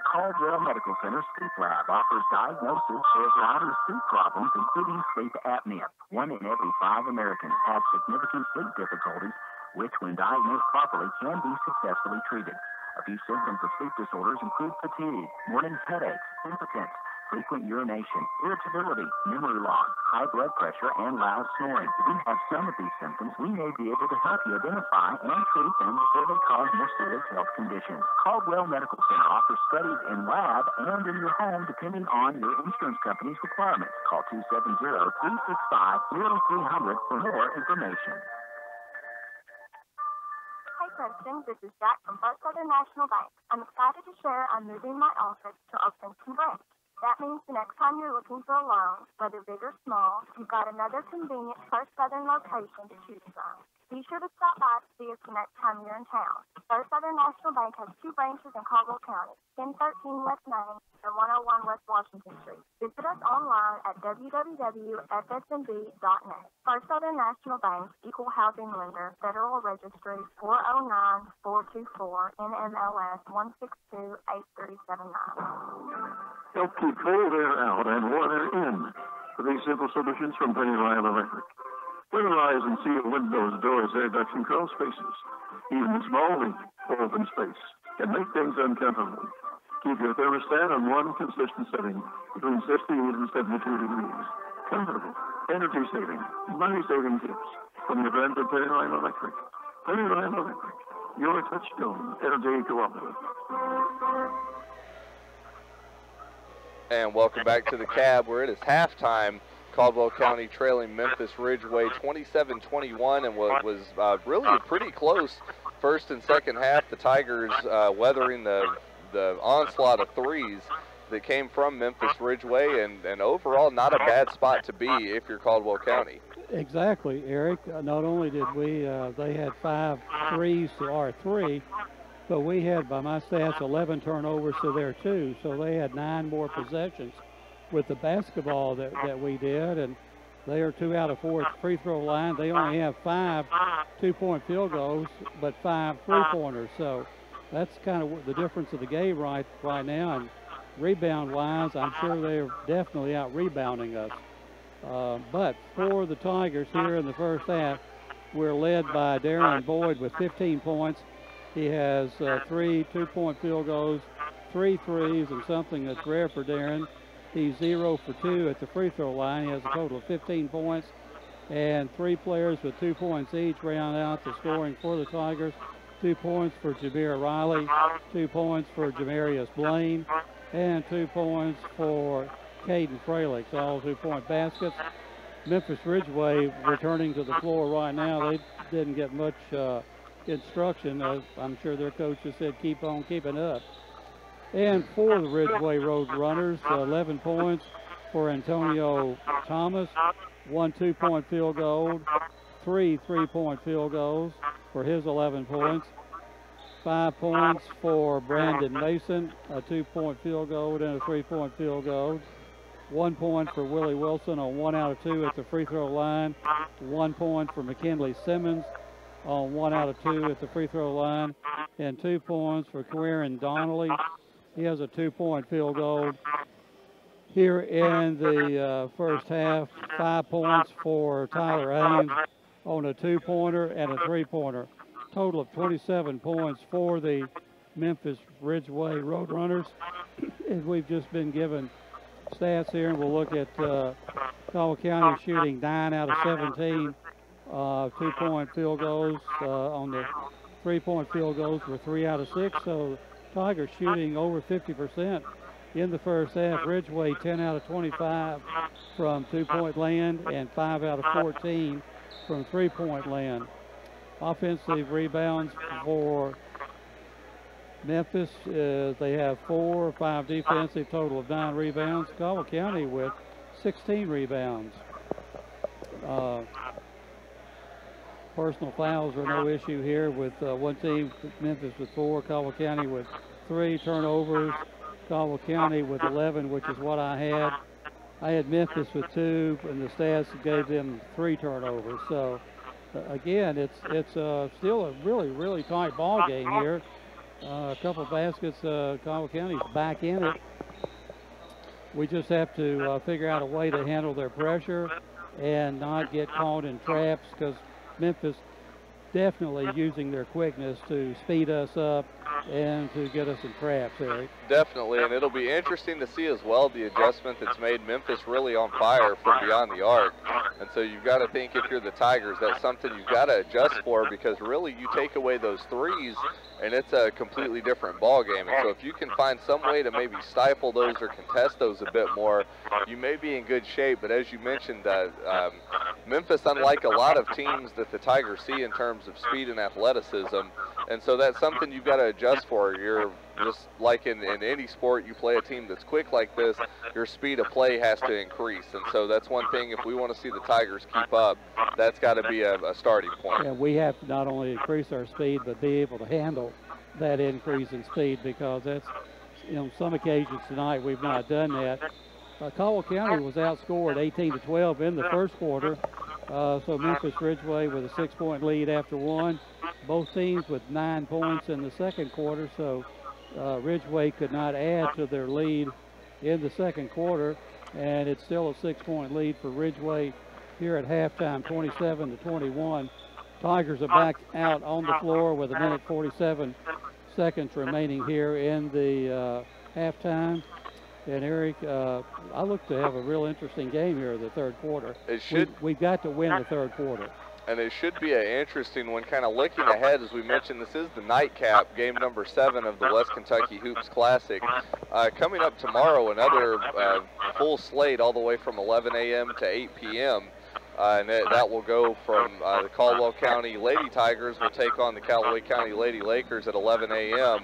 S4: Caldwell Medical Center Sleep Lab offers diagnosis for a variety of sleep problems, including sleep apnea. 1 in every 5 Americans have significant sleep difficulties, which, when diagnosed properly, can be successfully treated. A few symptoms of sleep disorders include fatigue, morning headaches, impotence, frequent urination, irritability, memory loss, high blood pressure, and loud snoring. If you have some of these symptoms, we may be able to help you identify and treat them before they cause more serious health conditions. Caldwell Medical Center offers studies in lab and in your home depending on your insurance company's requirements. Call 270-365-0300 for more information.
S5: Hey, Preston, this is Jack from First Southern National Bank. I'm excited to share I'm moving my office to Oakland Branch. That means the next time you're looking for a loan, whether big or small, you've got another convenient First Southern location to choose from. Be sure to stop by to see us the next time you're in town. First Southern National Bank has 2 branches in Caldwell County, 1013 West Main and 101 West Washington Street. Visit us online at www.fsnb.net. First Southern National Bank, Equal Housing Lender, Federal Registry 409-424, NMLS 1628379.
S7: Help keep cold air out and warm air in with these simple solutions from Penny Ryan Electric. Winterize and seal windows, doors, air ducts, and crawl spaces. Even a small leak or open space can make things uncomfortable. Keep your thermostat on one consistent setting between 68 and 72 degrees. Comfortable, energy-saving, money-saving tips from your friends at Penny Ryan Electric. Penny Ryan Electric, your touchstone energy cooperative.
S2: And welcome back to the Cab, where it is halftime. Caldwell County trailing Memphis Ridgeway 27-21, and what was really a pretty close first and second half. The Tigers weathering the onslaught of threes that came from Memphis Ridgeway, and overall not a bad spot to be if you're Caldwell County.
S1: Exactly, Eric. Not only did we, they had 5 threes to our 3, but we had, by my stats, 11 turnovers to their 2, so they had 9 more possessions with the basketball that we did, and they are 2 out of 4 at the free throw line. They only have 5 2-point field goals, but 5 3-pointers. So that's kind of the difference of the game right now. And rebound-wise, I'm sure they're definitely out-rebounding us. But for the Tigers here in the first half, we're led by Darren Boyd with 15 points. He has 3 2-point field goals, 3 threes, and something that's rare for Darren. He's 0 for 2 at the free throw line. He has a total of 15 points, and 3 players with 2 points each round out the scoring for the Tigers. 2 points for Jameer Riley, 2 points for Jamarius Blaine, and 2 points for Caden Fralick. All 2-point baskets. Memphis Ridgeway returning to the floor right now. They didn't get much instruction. I'm sure their coach just said keep on keeping up. And for the Ridgeway Road Runners, 11 points for Antonio Thomas, 1 2-point field goal, 3 3-point field goals for his 11 points, 5 points for Brandon Mason, a 2-point field goal and a 3-point field goal, 1 point for Willie Wilson on 1 out of 2 at the free throw line, 1 point for McKinley Simmons on 1 out of 2 at the free throw line, and 2 points for Querin Donnelly. He has a 2-point field goal. Here in the first half, 5 points for Tyler Haynes on a 2-pointer and a 3-pointer. Total of 27 points for the Memphis Ridgeway Roadrunners. And we've just been given stats here, and we'll look at Caldwell County shooting 9 out of 17 2-point field goals. On the 3-point field goals were 3 out of 6, so Tigers shooting over 50% in the first half. Ridgeway 10 out of 25 from 2-point land and 5 out of 14 from 3-point land. Offensive rebounds for Memphis, they have 4, 5 defensive, total of 9 rebounds. Caldwell County with 16 rebounds. Personal fouls are no issue here with one team, Memphis with 4, Caldwell County with 3 turnovers. Caldwell County with 11, which is what I had. I had Memphis with 2, and the stats gave them 3 turnovers. So again, it's still a really tight ball game here. A couple of baskets, Caldwell County's back in it. We just have to figure out a way to handle their pressure and not get caught in traps, because Memphis definitely using their quickness to speed us up and to get us in traps, Eric.
S2: Definitely, and it'll be interesting to see as well the adjustment that's made Memphis really on fire from beyond the arc. And so you've got to think, if you're the Tigers, that's something you've got to adjust for, because really you take away those threes and it's a completely different ball game. And so if you can find some way to maybe stifle those or contest those a bit more, you may be in good shape. But as you mentioned, Memphis, unlike a lot of teams that the Tigers see in terms of speed and athleticism, and so that's something you've got to adjust for. You're just like in any sport, you play a team that's quick like this, your speed of play has to increase. And so that's one thing, if we want to see the Tigers keep up, that's got to be a starting point.
S1: Yeah, we have to not only increase our speed, but be able to handle that increase in speed, because that's, on some occasions tonight we've not done that. Caldwell County was outscored 18-12 in the first quarter. So Memphis Ridgeway with a 6-point lead after 1. Both teams with 9 points in the second quarter, so Ridgeway could not add to their lead in the second quarter, and it's still a 6-point lead for Ridgeway here at halftime, 27-21. Tigers are back out on the floor with 1:47 seconds remaining here in the halftime. And Eric, I look to have a real interesting game here in the third quarter. We've got to win the third quarter.
S2: And it should be an interesting one. Kind of looking ahead, as we mentioned, this is the nightcap, game number 7 of the West Kentucky Hoops Classic. Coming up tomorrow, another full slate all the way from 11 a.m. to 8 p.m. And that will go from the Caldwell County Lady Tigers will take on the Callaway County Lady Lakers at 11 a.m.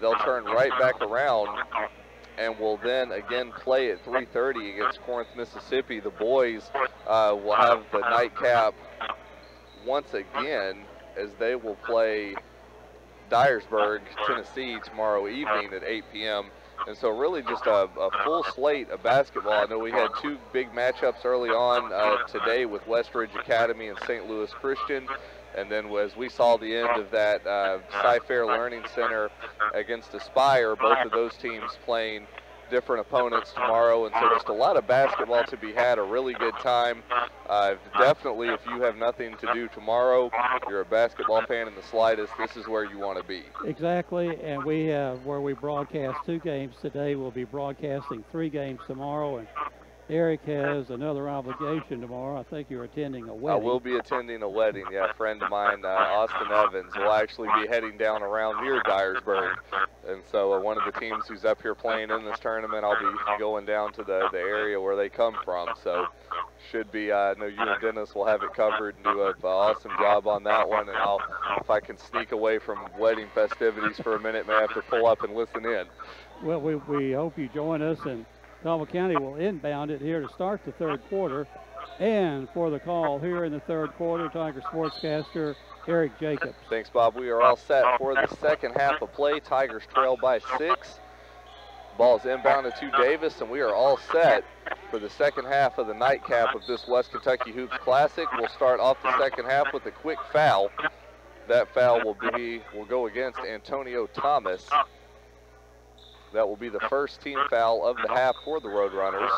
S2: They'll turn right back around and will then again play at 3:30 against Corinth, Mississippi. The boys will have the nightcap once again, as they will play Dyersburg, Tennessee tomorrow evening at 8 p.m. And so really just a full slate of basketball. I know we had 2 big matchups early on today with Westridge Academy and St. Louis Christian. And then as we saw the end of that Cy-Fair Learning Center against Aspire, both of those teams playing different opponents tomorrow. And so just a lot of basketball to be had, a really good time. Definitely, if you have nothing to do tomorrow, you're a basketball fan in the slightest, this is where you want to be.
S1: Exactly, and we have, where we broadcast 2 games today, we'll be broadcasting 3 games tomorrow. And Eric has another obligation tomorrow. I think you're attending a wedding.
S2: I will be attending a wedding, yeah. A friend of mine, Austin Evans, will actually be heading down around near Dyersburg. And so one of the teams who's up here playing in this tournament, I'll be going down to the area where they come from. So should be, I know you and Dennis will have it covered and do an awesome job on that one. And if I can sneak away from wedding festivities for a minute, may have to pull up and listen in.
S1: Well, we hope you join us, and Caldwell County will inbound it here to start the third quarter. And for the call here in the third quarter, Tiger sportscaster Eric Jacobs.
S2: Thanks, Bob. We are all set for the second half of play. Tigers trail by 6. Ball is inbounded to Davis, and we are all set for the second half of the nightcap of this West Kentucky Hoops Classic. We'll start off the second half with a quick foul. That foul will go against Antonio Thomas. That will be the first team foul of the half for the Roadrunners.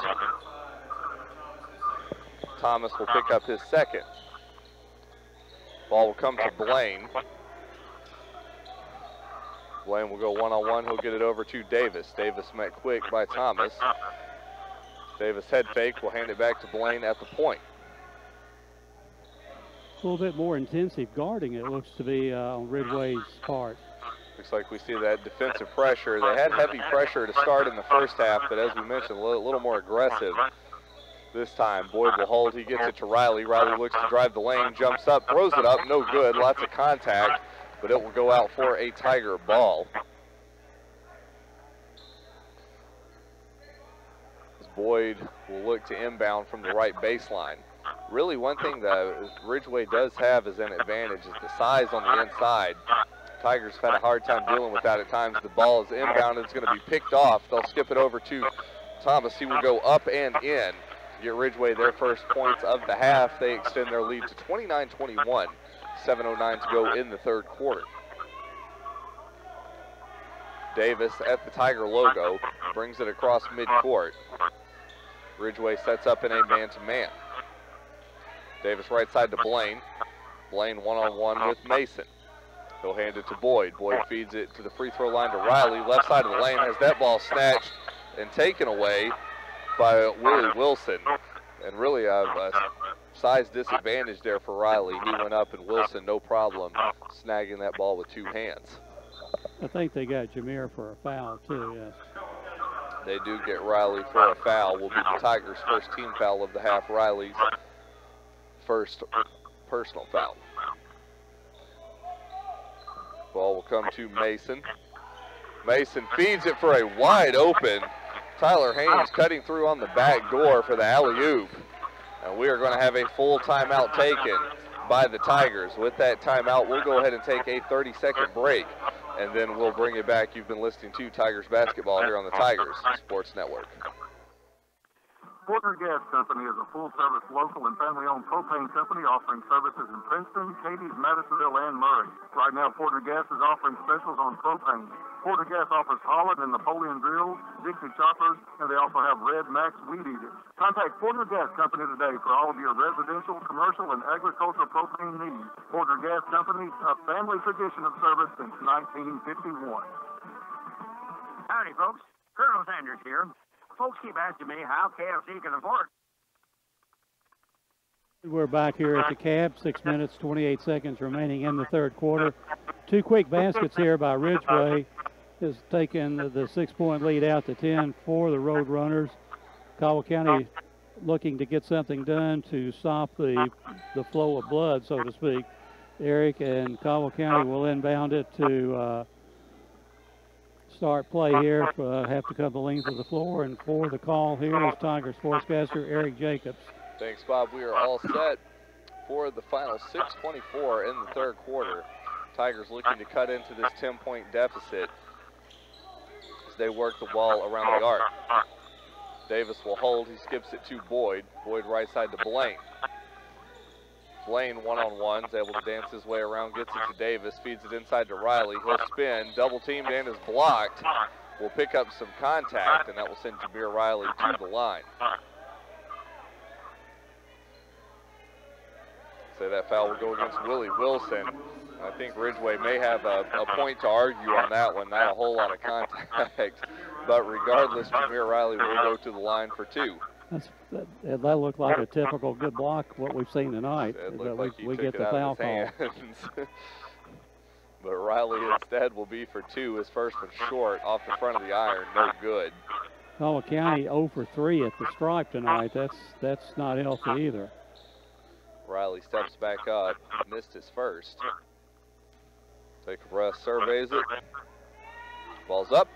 S2: Thomas will pick up his second. Ball will come to Blaine. Blaine will go one-on-one. He'll get it over to Davis. Davis met quick by Thomas. Davis head fake. Will hand it back to Blaine at the point.
S1: A little bit more intensive guarding, it looks to be on Ridgeway's part.
S2: Looks like we see that defensive pressure. They had heavy pressure to start in the first half, but as we mentioned, a little more aggressive this time. Boyd will hold. He gets it to Riley. Riley looks to drive the lane, jumps up, throws it up. No good. Lots of contact, but it will go out for a Tiger ball. As Boyd will look to inbound from the right baseline. Really, one thing that Ridgeway does have as an advantage is the size on the inside. Tigers have had a hard time dealing with that at times. The ball is inbounded. It's going to be picked off. They'll skip it over to Thomas. He will go up and in. Get Ridgeway their first points of the half. They extend their lead to 29-21. 7:09 to go in the third quarter. Davis at the Tiger logo brings it across midcourt. Ridgeway sets up in a man-to-man. Davis right side to Blaine. Blaine one-on-one with Mason. He'll hand it to Boyd. Boyd feeds it to the free throw line to Riley. Left side of the lane has that ball snatched and taken away by Willie Wilson. And really a size disadvantage there for Riley. He went up and Wilson, no problem, snagging that ball with two hands.
S1: I think they got Jameer for a foul too, yes.
S2: They do get Riley for a foul. Will be the Tigers' first team foul of the half. Riley's first personal foul. Ball will come to Mason. Mason feeds it for a wide open Tyler Haynes cutting through on the back door for the alley-oop. And we are going to have a full timeout taken by the Tigers. With that timeout, we'll go ahead and take a 30-second break, and then we'll bring it back. You've been listening to Tigers basketball here on the Tigers Sports Network.
S7: Porter Gas Company is a full-service local and family-owned propane company offering services in Princeton, Cadiz, Madisonville, and Murray. Right now, Porter Gas is offering specials on propane. Porter Gas offers Holland and Napoleon grills, Dixie choppers, and they also have Red Max weed eaters. Contact Porter Gas Company today for all of your residential, commercial, and agricultural propane needs. Porter Gas Company, a family tradition of service since 1951.
S8: Howdy, folks. Colonel Sanders here. Folks keep asking me how KFC can afford.
S1: We're back here at the cab. 6 minutes, 28 seconds remaining in the third quarter. Two quick baskets here by Ridgeway has taken the 6-point lead out to 10 for the Roadrunners. Caldwell County looking to get something done to stop the flow of blood, so to speak. Eric and Caldwell County will inbound it to start play here. Have to come the length of the floor, and for the call here is Tiger sportscaster Eric Jacobs.
S2: Thanks, Bob. We are all set for the final 6:24 in the third quarter. Tigers looking to cut into this 10-point deficit as they work the ball around the arc. Davis will hold. He skips it to Boyd. Boyd right side to Blaine. Blaine one-on-one is able to dance his way around, gets it to Davis, feeds it inside to Riley. He'll spin, double teamed and is blocked. Will pick up some contact, and that will send Jameer Riley to the line. So that foul will go against Willie Wilson. I think Ridgeway may have a point to argue on that one, not a whole lot of contact. But regardless, Jameer Riley will go to the line for two.
S1: That looked like a typical good block, what we've seen tonight.
S2: It looked like he
S1: we
S2: took
S1: get
S2: it
S1: the
S2: out
S1: foul
S2: of his
S1: call.
S2: hands. But Riley instead will be for 2. His first one short off the front of the iron, no good.
S1: Caldwell County 0 for 3 at the stripe tonight. That's not healthy either.
S2: Riley steps back up, missed his first. Take a breath, surveys it. Ball's up,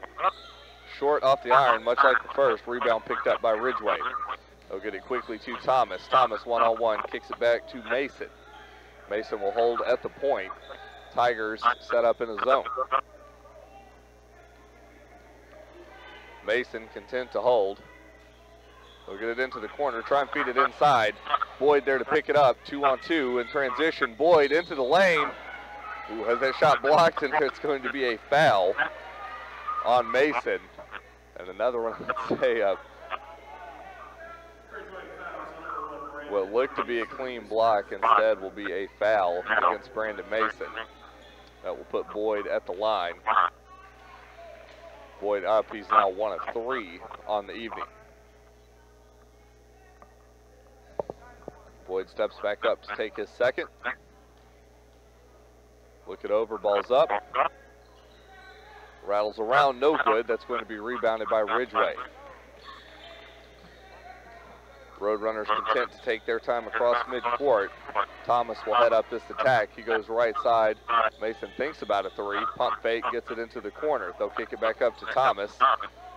S2: short off the iron, much like the first. Rebound picked up by Ridgeway. They'll get it quickly to Thomas. Thomas one-on-one, kicks it back to Mason. Mason will hold at the point. Tigers set up in a zone. Mason content to hold. They'll get it into the corner, try and feed it inside. Boyd there to pick it up, 2-on-2 in transition. Boyd into the lane. Ooh, has that shot blocked, and it's going to be a foul on Mason. And another one, let's say, what looked to be a clean block instead will be a foul against Brandon Mason. That will put Boyd at the line. Boyd up, he's now 1 of 3 on the evening. Boyd steps back up to take his second. Look it over, ball's up. Rattles around, no good. That's going to be rebounded by Ridgeway. Roadrunners content to take their time across midcourt. Thomas will head up this attack. He goes right side. Mason thinks about a 3. Pump fake, gets it into the corner. They'll kick it back up to Thomas.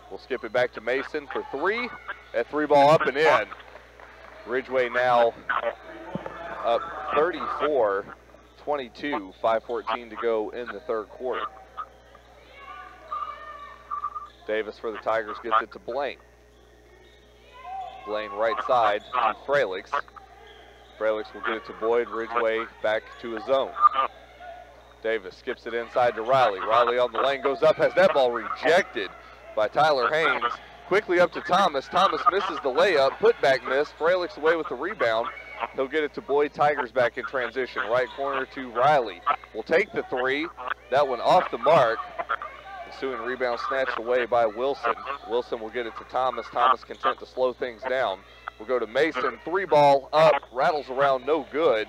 S2: We'll skip it back to Mason for 3. That 3 ball up and in. Ridgeway now up 34-22, 5:14 to go in the third quarter. Davis for the Tigers gets it to Blaine. Blaine right side to Fralix. Fralix will get it to Boyd. Ridgeway back to his zone. Davis skips it inside to Riley. Riley on the lane, goes up, has that ball rejected by Tyler Haynes. Quickly up to Thomas. Thomas misses the layup. Putback miss. Fralix away with the rebound. He'll get it to Boyd. Tigers back in transition. Right corner to Riley. Will take the 3. That one off the mark. Ensuing rebound snatched away by Wilson. Wilson will get it to Thomas. Thomas content to slow things down. We'll go to Mason. 3 ball up. Rattles around, no good.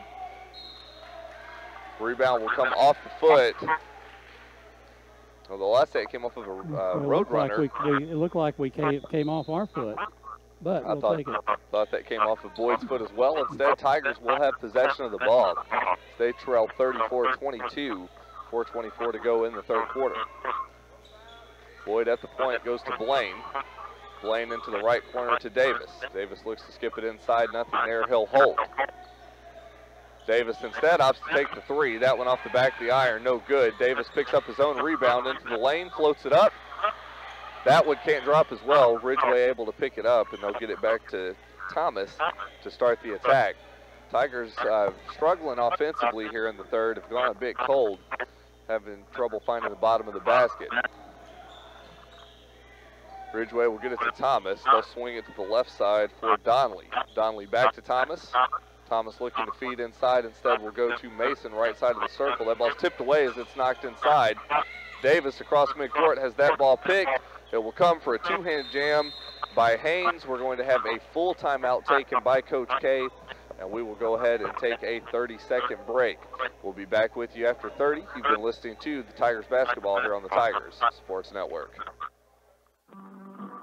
S2: Rebound will come off the foot. Well, the last set came off of a Roadrunner.
S1: It looked like we came off our foot, but we'll take it.
S2: Thought that came off of Boyd's foot as well. Instead, Tigers will have possession of the ball. They trail 34-22, 4:24 to go in the third quarter. Boyd at the point goes to Blaine. Blaine into the right corner to Davis. Davis looks to skip it inside, nothing there, he'll hold. Davis instead opts to take the 3. That one off the back of the iron, no good. Davis picks up his own rebound into the lane, floats it up. That one can't drop as well. Ridgeway able to pick it up, and they'll get it back to Thomas to start the attack. Tigers struggling offensively here in the third, have gone a bit cold, having trouble finding the bottom of the basket. Ridgeway will get it to Thomas. They'll swing it to the left side for Donnelly. Donnelly back to Thomas. Thomas looking to feed inside. Instead will go to Mason, right side of the circle. That ball's tipped away as it's knocked inside. Davis across midcourt has that ball picked. It will come for a 2-hand jam by Haynes. We're going to have a full timeout taken by Coach K, and we will go ahead and take a 30-second break. We'll be back with you after 30. You've been listening to the Tigers basketball here on the Tigers Sports Network.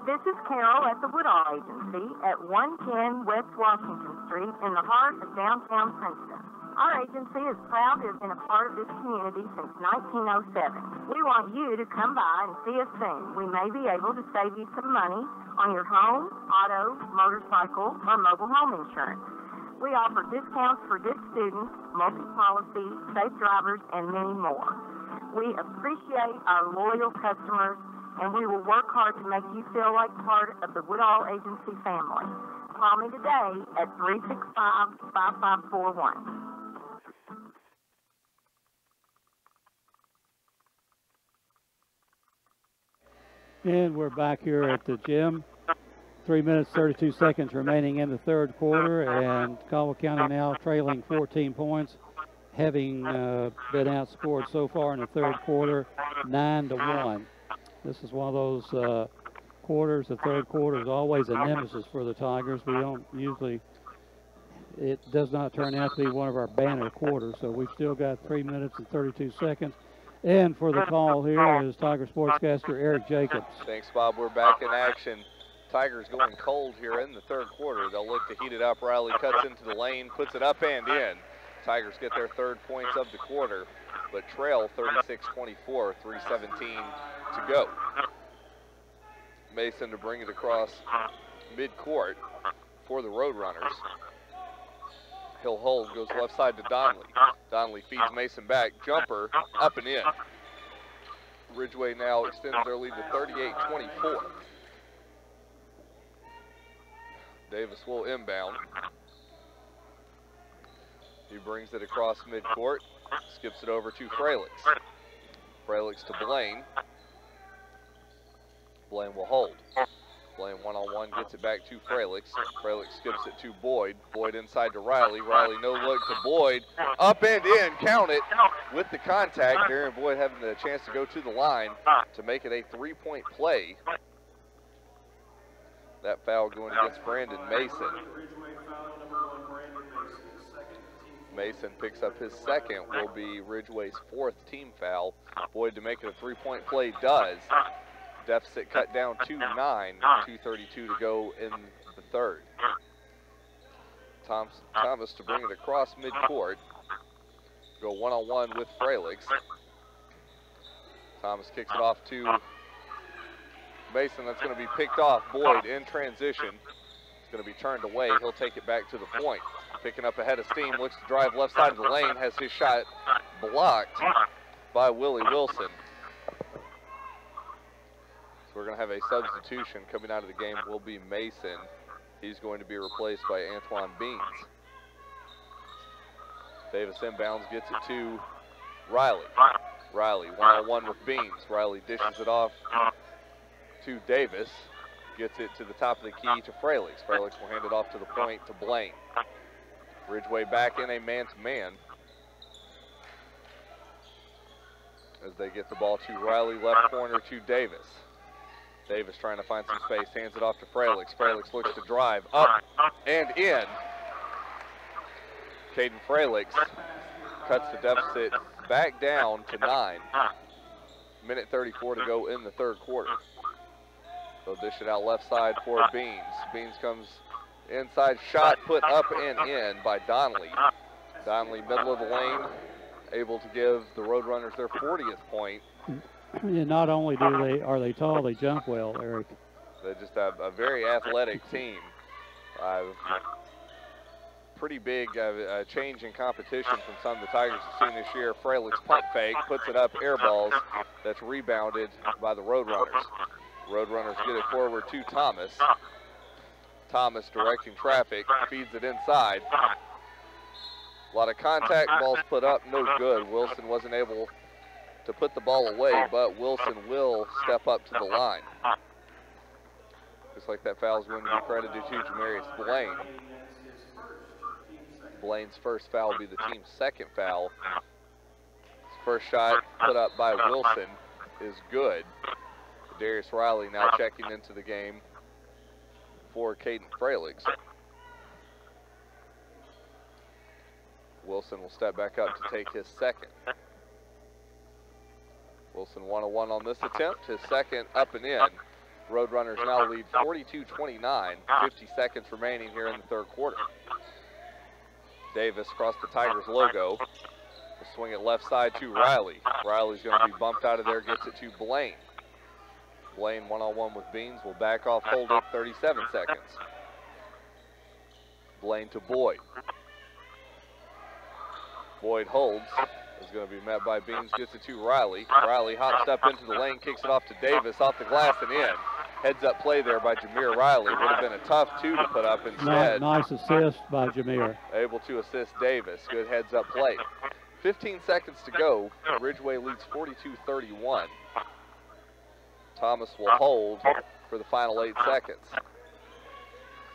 S6: This is Carol at the Woodall Agency at 110 West Washington Street in the heart of downtown Princeton. Our agency is proud to have been a part of this community since 1907. We want you to come by and see us soon. We may be able to save you some money on your home, auto, motorcycle, or mobile home insurance. We offer discounts for good students, multi-policy, safe drivers, and many more. We appreciate our loyal customers, and we will work hard to make you feel like part of the Woodall Agency family. Call me today at 365-5541.
S1: And we're back here at the gym. 3 minutes, 32 seconds remaining in the third quarter, and Caldwell County now trailing 14 points, having been outscored so far in the third quarter, 9-1. This is one of those quarters. The third quarter is always a nemesis for the Tigers. We don't usually, it does not turn out to be one of our banner quarters. So we've still got 3 minutes and 32 seconds. And for the call here is Tiger sportscaster Eric Jacobs.
S2: Thanks, Bob. We're back in action. Tigers going cold here in the third quarter. They'll look to heat it up. Riley cuts into the lane, puts it up and in. Tigers get their third points of the quarter, but trail 36-24, 3:17 to go. Mason to bring it across midcourt for the Roadrunners. He'll hold, goes left side to Donnelly. Donnelly feeds Mason back, jumper, up and in. Ridgeway now extends their lead to 38-24. Davis will inbound. He brings it across midcourt, skips it over to Fralix. Fralix to Blaine. Blaine will hold. Blaine one-on-one, gets it back to Fralix. Fralix skips it to Boyd. Boyd inside to Riley. Riley no look to Boyd. Up and in, count it with the contact. Darren Boyd having the chance to go to the line to make it a 3-point play. That foul going against Brandon Mason. Mason picks up his second, will be Ridgeway's 4th team foul. Boyd to make it a 3-point play does. Deficit cut down to 9, 2:32 to go in the third. Thomas to bring it across midcourt. Go one-on-one with Fralix. Thomas kicks it off to Mason. That's going to be picked off. Boyd in transition. It's going to be turned away. He'll take it back to the point. Picking up ahead of steam. Looks to drive left side of the lane. Has his shot blocked by Willie Wilson. So we're going to have a substitution coming out of the game. Will be Mason. He's going to be replaced by Antoine Beans. Davis inbounds, gets it to Riley. Riley one-on-one with Beans. Riley dishes it off to Davis. Gets it to the top of the key to Fralix. Fralix will hand it off to the point to Blaine. Ridgeway back in a man-to-man. As they get the ball to Riley, left corner to Davis. Davis trying to find some space, hands it off to Fralix. Fralix looks to drive, up and in. Caden Fralix cuts the deficit back down to 9. Minute 34 to go in the third quarter. They'll dish it out left side for Beans. Beans comes inside, shot put up and in by Donnelly. Donnelly, middle of the lane, able to give the Roadrunners their 40th point.
S1: And not only are they tall, they jump well, Eric.
S2: They just have a very athletic team. Pretty big change in competition from some of the Tigers have seen this year. Fralix punt fake, puts it up, air balls. That's rebounded by the Roadrunners. Roadrunners get it forward to Thomas. Thomas directing traffic, feeds it inside. A lot of contact, balls put up, no good. Wilson wasn't able to put the ball away, but Wilson will step up to the line. Just like that foul is going to be credited to Jamarius Blaine. Blaine's first foul will be the team's second foul. His first shot put up by Wilson is good. Darius Riley now checking into the game for Caden Fralix. Wilson will step back up to take his second. Wilson one-on-one on this attempt. His second up and in. Roadrunners now lead 42-29. 50 seconds remaining here in the third quarter. Davis across the Tigers logo. Will swing it left side to Riley. Riley's going to be bumped out of there, gets it to Blaine. Blaine one-on-one with Beans will back off, hold it 37 seconds. Blaine to Boyd. Boyd holds. Is going to be met by Beans, gets it to Riley. Riley hops up into the lane, kicks it off to Davis, off the glass and in. Heads up play there by Jameer Riley. Would have been a tough 2 to put up instead.
S1: Nice assist by Jameer.
S2: Able to assist Davis. Good heads up play. 15 seconds to go. Ridgeway leads 42-31. Thomas will hold for the final 8 seconds.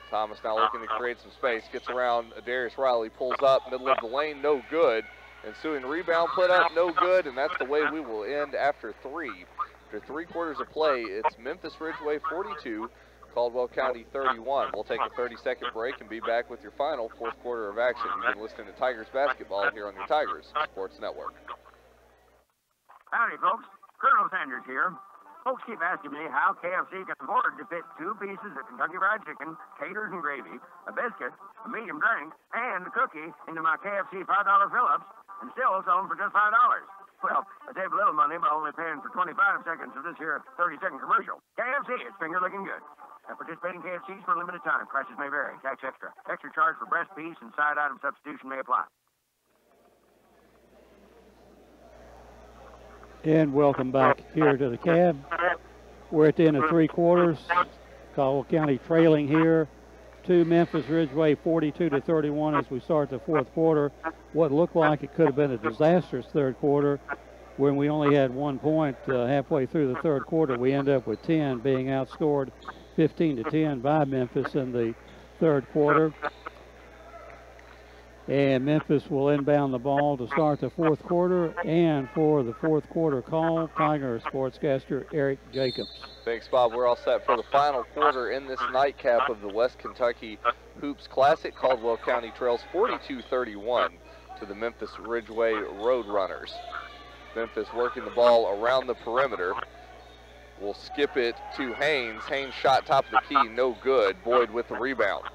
S2: Thomas now looking to create some space. Gets around Darius Riley, pulls up, middle of the lane, no good. Ensuing rebound put up, no good, and that's the way we will end after 3. after 3 quarters of play, it's Memphis Ridgeway 42, Caldwell County 31. We'll take a 30-second break and be back with your final 4th quarter of action. You've been listening to Tigers basketball here on your Tigers Sports Network.
S8: Howdy, folks. Colonel Sanders here. Folks keep asking me how KFC can afford to fit 2 pieces of Kentucky Fried Chicken, taters and gravy, a biscuit, a medium drink, and a cookie into my KFC $5 fill-ups and still sell them for just $5. Well, I save a little money by only paying for 25 seconds of this here 30-second commercial. KFC, it's finger looking good. Now, participating KFCs for a limited time. Prices may vary. Tax extra. Extra charge for breast piece and side item substitution may apply.
S1: And welcome back here to the cab. We're at the end of 3 quarters. Caldwell County trailing here to Memphis Ridgeway 42-31 as we start the 4th quarter. What looked like it could have been a disastrous 3rd quarter when we only had 1 point halfway through the 3rd quarter. We end up with Tenn being outscored 15-10 by Memphis in the 3rd quarter. And Memphis will inbound the ball to start the 4th quarter. And for the 4th quarter call, Tiger sportscaster Eric Jacobs.
S2: Thanks, Bob. We're all set for the final quarter in this nightcap of the West Kentucky Hoops Classic. Caldwell County trails 42-31 to the Memphis Ridgeway Roadrunners. Memphis working the ball around the perimeter. We'll skip it to Haynes. Haynes shot top of the key, no good. Boyd with the rebound.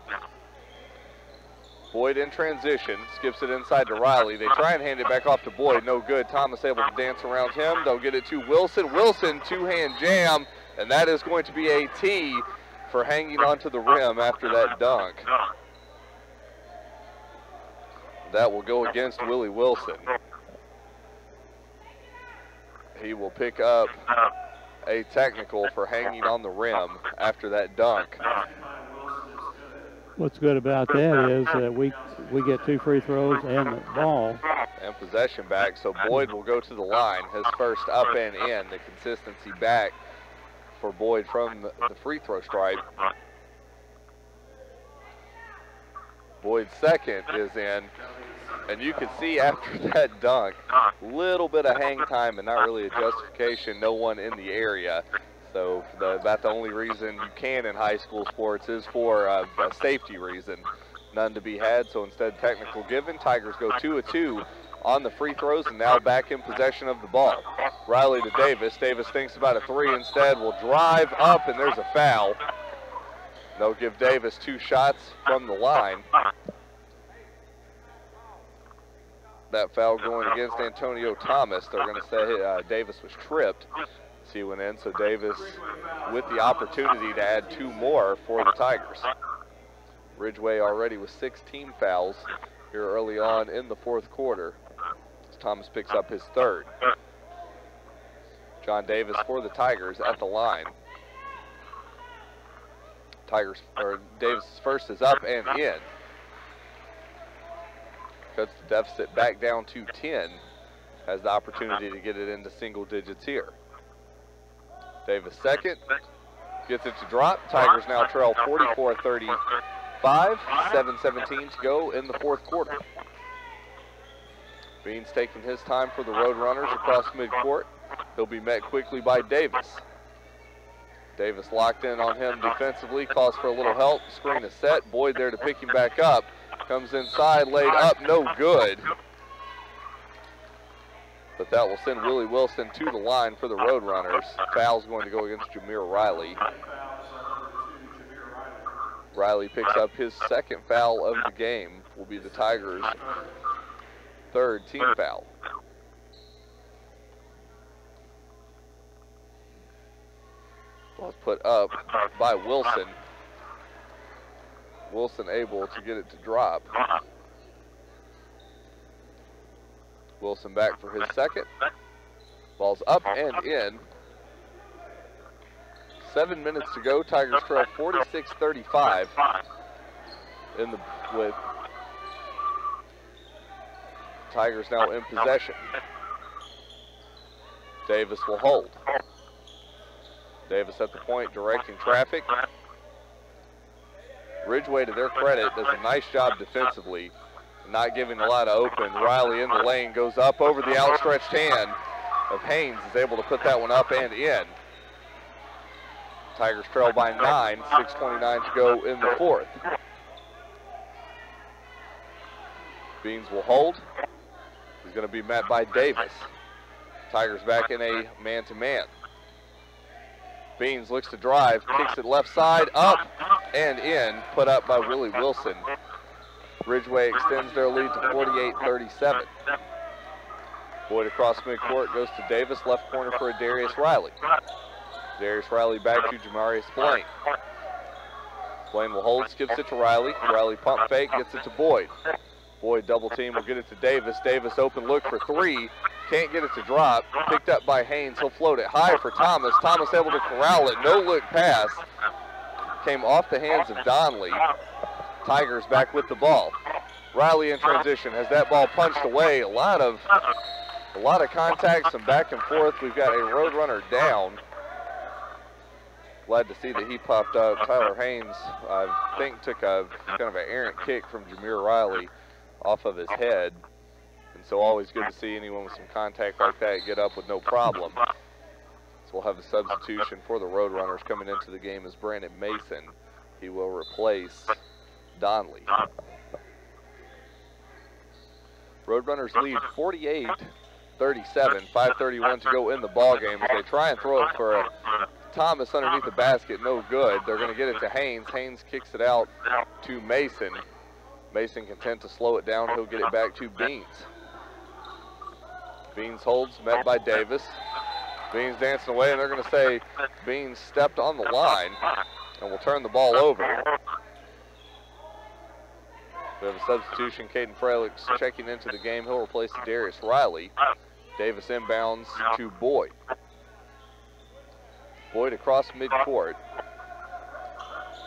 S2: Boyd in transition, skips it inside to Riley. They try and hand it back off to Boyd, no good. Thomas able to dance around him. They'll get it to Wilson. Wilson, 2-hand jam, and that is going to be a tee for hanging onto the rim after that dunk. That will go against Willie Wilson. He will pick up a technical for hanging on the rim after that dunk.
S1: What's good about that is that we get 2 free throws and the ball.
S2: And possession back, so Boyd will go to the line. His first up and in. The consistency back for Boyd from the free throw stripe. Boyd's second is in. And you can see after that dunk, little bit of hang time and not really a justification, no one in the area. So about the only reason you can in high school sports is for a safety reason. None to be had, so instead technical given. Tigers go 2 of 2 on the free throws and now back in possession of the ball. Riley to Davis. Davis thinks about a 3 instead. Will drive up and there's a foul. They'll give Davis 2 shots from the line. That foul going against Antonio Thomas. They're going to say Davis was tripped. He went in, so Davis with the opportunity to add 2 more for the Tigers. Ridgeway already with 16 fouls here early on in the 4th quarter. As Thomas picks up his 3rd. John Davis for the Tigers at the line. Davis' first is up and in. Cuts the deficit back down to 10. Has the opportunity to get it into single digits here. Davis second, gets it to drop. Tigers now trail 44-35, 7:17 to go in the 4th quarter. Beans taking his time for the Roadrunners across midcourt. He'll be met quickly by Davis. Davis locked in on him defensively, calls for a little help. Screen is set. Boyd there to pick him back up. Comes inside, laid up, no good. But that will send Willie Wilson to the line for the Roadrunners. Foul's going to go against Jameer Riley. Riley picks up his 2nd foul of the game. Will be the Tigers' 3rd team foul. Ball's put up by Wilson. Wilson able to get it to drop. Wilson back for his 2nd. Ball's up and in. 7 minutes to go. Tigers trail 46-35 with Tigers now in possession. Davis will hold. Davis at the point directing traffic. Ridgeway, to their credit, does a nice job defensively, not giving a lot of open. Riley in the lane, goes up over the outstretched hand, of Haynes is able to put that one up and in. Tigers trail by 9, 6:29 to go in the fourth. Beans will hold. He's going to be met by Davis. Tigers back in a man-to-man. Beans looks to drive, kicks it left side, up and in, put up by Willie Wilson. Ridgeway extends their lead to 48-37. Boyd across midcourt goes to Davis, left corner for Darius Riley. Darius Riley back to Jamarius Blaine. Blaine will hold, skips it to Riley. Riley pump fake, gets it to Boyd. Boyd double team will get it to Davis. Davis open look for three. Can't get it to drop. Picked up by Haynes. He'll float it high for Thomas. Thomas able to corral it. No look pass. Came off the hands of Donley. Tigers back with the ball. Riley in transition. Has that ball punched away. A lot of contact, some back and forth. We've got a Roadrunner down. Glad to see that he popped up. Tyler Haynes, I think, took a kind of an errant kick from Jameer Riley off of his head. And so always good to see anyone with some contact like that get up with no problem. So we'll have a substitution for the Roadrunners coming into the game as Brandon Mason. He will replace Donley. Roadrunners lead 48-37, 5:31 to go in the ball game as they try and throw it for Thomas underneath the basket. No good. They're going to get it to Haynes. Haynes kicks it out to Mason. Mason content to slow it down. He'll get it back to Beans. Beans holds, met by Davis. Beans dancing away, and they're going to say Beans stepped on the line and will turn the ball over. We have a substitution. Caden Frelick's checking into the game. He'll replace Darius Riley. Davis inbounds to Boyd. Boyd across midcourt.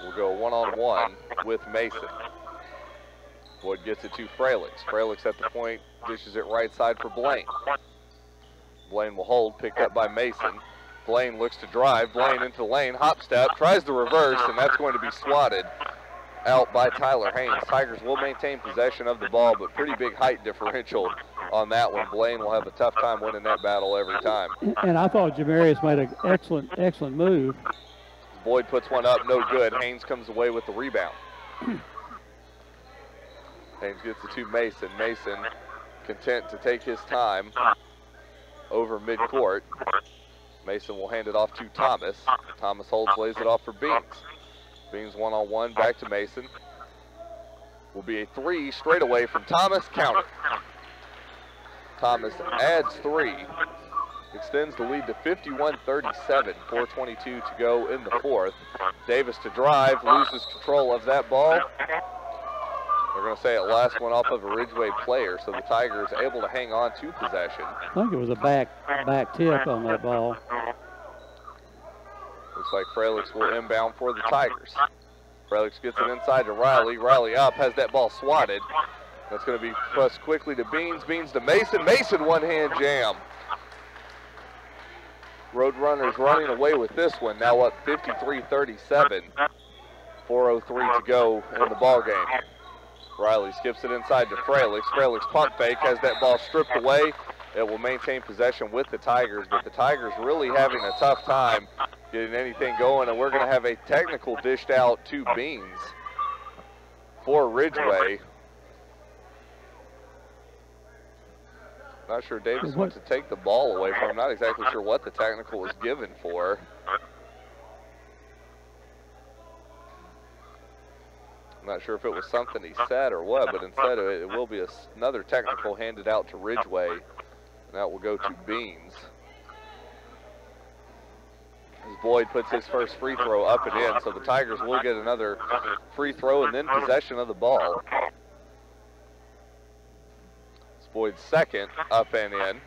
S2: We'll go one-on-one with Mason. Boyd gets it to Frelick. Frelick's at the point, dishes it right side for Blaine. Blaine will hold, picked up by Mason. Blaine looks to drive. Blaine into the lane, hop step, tries to reverse, and that's going to be swatted out by Tyler Haynes. Tigers will maintain possession of the ball, but pretty big height differential on that one. Blaine will have a tough time winning that battle every time.
S1: And I thought Jamarius made an excellent move.
S2: Boyd puts one up, no good. Haynes comes away with the rebound. Haynes gets it to Mason. Mason content to take his time over midcourt. Mason will hand it off to Thomas. Thomas holds, lays it off for Beans. Beans one-on-one, back to Mason. Will be a three straight away from Thomas, counter. Thomas adds three, extends the lead to 51-37, 4:22 to go in the fourth. Davis to drive, loses control of that ball. They're going to say it last one off of a Ridgeway player, so the Tigers able to hang on to possession.
S1: I think it was a back tip on that ball.
S2: Looks like Frelick will inbound for the Tigers. Frelick gets it inside to Riley. Riley up, has that ball swatted. That's going to be pressed quickly to Beans. Beans to Mason. Mason one-hand jam. Roadrunners running away with this one. Now up 53-37. 4:03 to go in the ball game. Riley skips it inside to Frelick. Frelick's pump fake has that ball stripped away. It will maintain possession with the Tigers, but the Tigers really having a tough time getting anything going, and we're going to have a technical dished out to Beans for Ridgeway. Not sure Davis wants to take the ball away from him. Not exactly sure what the technical was given for. I'm not sure if it was something he said or what, but instead of it will be another technical handed out to Ridgeway, and that will go to Beans. As Boyd puts his first free throw up and in, so the Tigers will get another free throw and then possession of the ball. It's Boyd's second, up and in.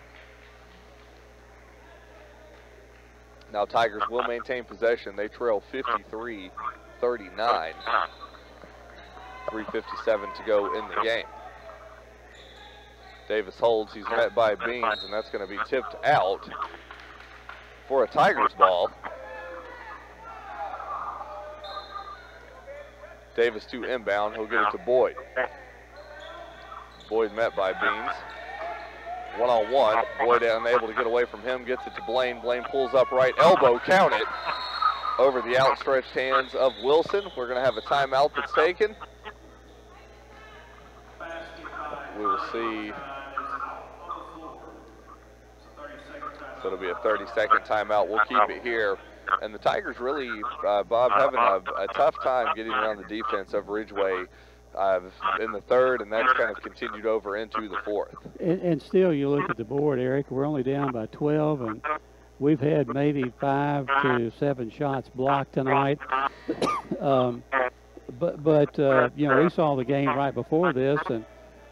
S2: Now Tigers will maintain possession. They trail 53-39. 3:57 to go in the game. Davis holds, he's met by Beans, and that's going to be tipped out for a Tigers ball. Davis to inbound, he'll get it to Boyd. Boyd met by Beans. One-on-one. Boyd unable to get away from him, gets it to Blaine. Blaine pulls up right elbow, count it, over the outstretched hands of Wilson. We're going to have a timeout that's taken. We will see. So it'll be a 30-second timeout. We'll keep it here. And the Tigers really, Bob, having a tough time getting around the defense of Ridgeway in the third, and that's kind of continued over into the fourth.
S1: And still, you look at the board, Eric, we're only down by 12, and we've had maybe 5 to 7 shots blocked tonight. But you know, we saw the game right before this,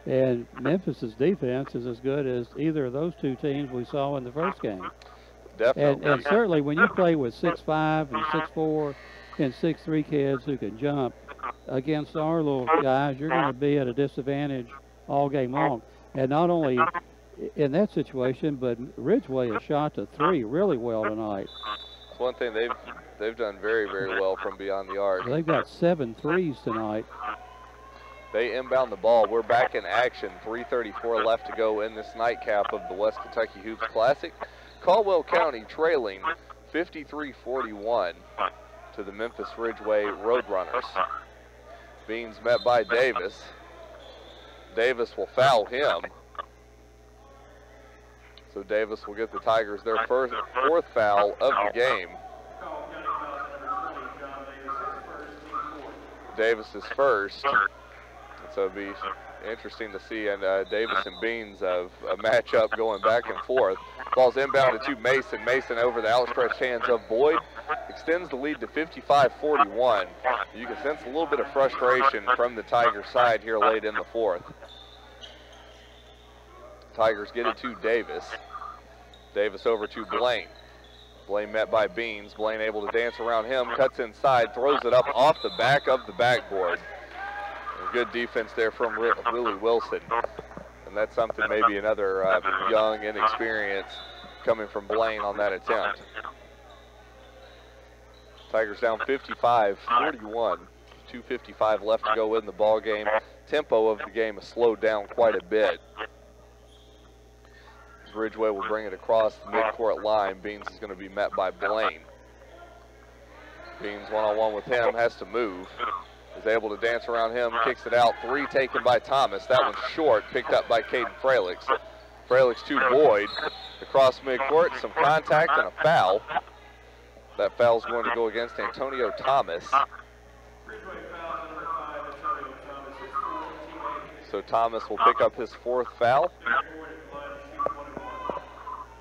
S1: and Memphis's defense is as good as either of those two teams we saw in the first game.
S2: Definitely.
S1: And certainly when you play with 6'5" and 6'4" and 6'3" kids who can jump against our little guys, you're going to be at a disadvantage all game long. And not only in that situation, but Ridgeway has shot to 3 really well tonight.
S2: It's one thing they've done very, very well from beyond the arc.
S1: They've got 7 threes tonight.
S2: They inbound the ball. We're back in action. 3:34 left to go in this nightcap of the West Kentucky Hoops Classic. Caldwell County trailing 53-41 to the Memphis Ridgeway Roadrunners. Beans met by Davis. Davis will foul him. So Davis will get the Tigers their fourth foul of the game. Davis is first. So it'll be interesting to see, and Davis and Beans of a matchup going back and forth. Ball's inbounded to Mason. Mason over the outstretched hands of Boyd. Extends the lead to 55-41. You can sense a little bit of frustration from the Tigers side here late in the fourth. Tigers get it to Davis. Davis over to Blaine. Blaine met by Beans. Blaine able to dance around him, cuts inside, throws it up off the back of the backboard. Good defense there from Willie Wilson. And that's something, maybe another young, inexperienced coming from Blaine on that attempt. Tigers down 55-41. 2:55 left to go in the ball game. Tempo of the game has slowed down quite a bit. Ridgeway will bring it across the midcourt line. Beans is going to be met by Blaine. Beans one-on-one with him, has to move. Is able to dance around him, kicks it out. 3 taken by Thomas. That one's short, picked up by Caden Fralix. Fralix to Boyd. Across midcourt, some contact and a foul. That foul's going to go against Antonio Thomas. So Thomas will pick up his 4th foul.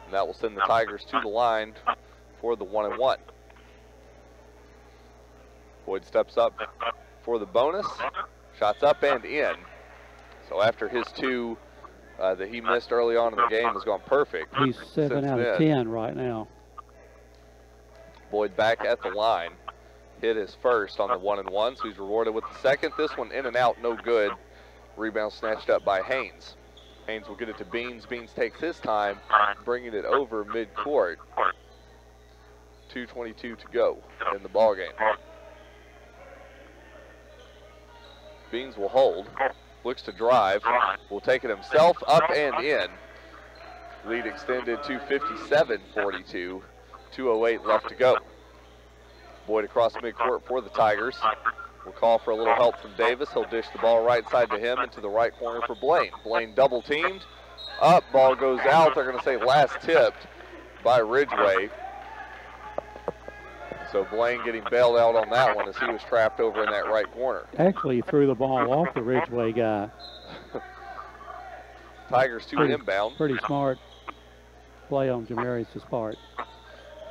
S2: And that will send the Tigers to the line for the 1-and-1. Boyd steps up for the bonus. Shots up and in. So after his 2 that he missed early on in the game has gone perfect.
S1: He's 7 out of 10 right now.
S2: Boyd back at the line. Hit his first on the 1-and-1, so he's rewarded with the second. This one in and out, no good. Rebound snatched up by Haynes. Haynes will get it to Beans. Beans takes his time, bringing it over midcourt. 2:22 to go in the ball game. Beans will hold, looks to drive, will take it himself, up and in. Lead extended to 57-42, 2:08 left to go. Boyd across midcourt for the Tigers. Will call for a little help from Davis. He'll dish the ball right side to him into the right corner for Blaine. Blaine double teamed, up, ball goes out. They're going to say last tipped by Ridgeway. So Blaine getting bailed out on that one as he was trapped over in that right corner.
S1: Actually threw the ball off the Ridgeway guy.
S2: Tigers to inbound.
S1: Pretty smart play on Jamarius' part.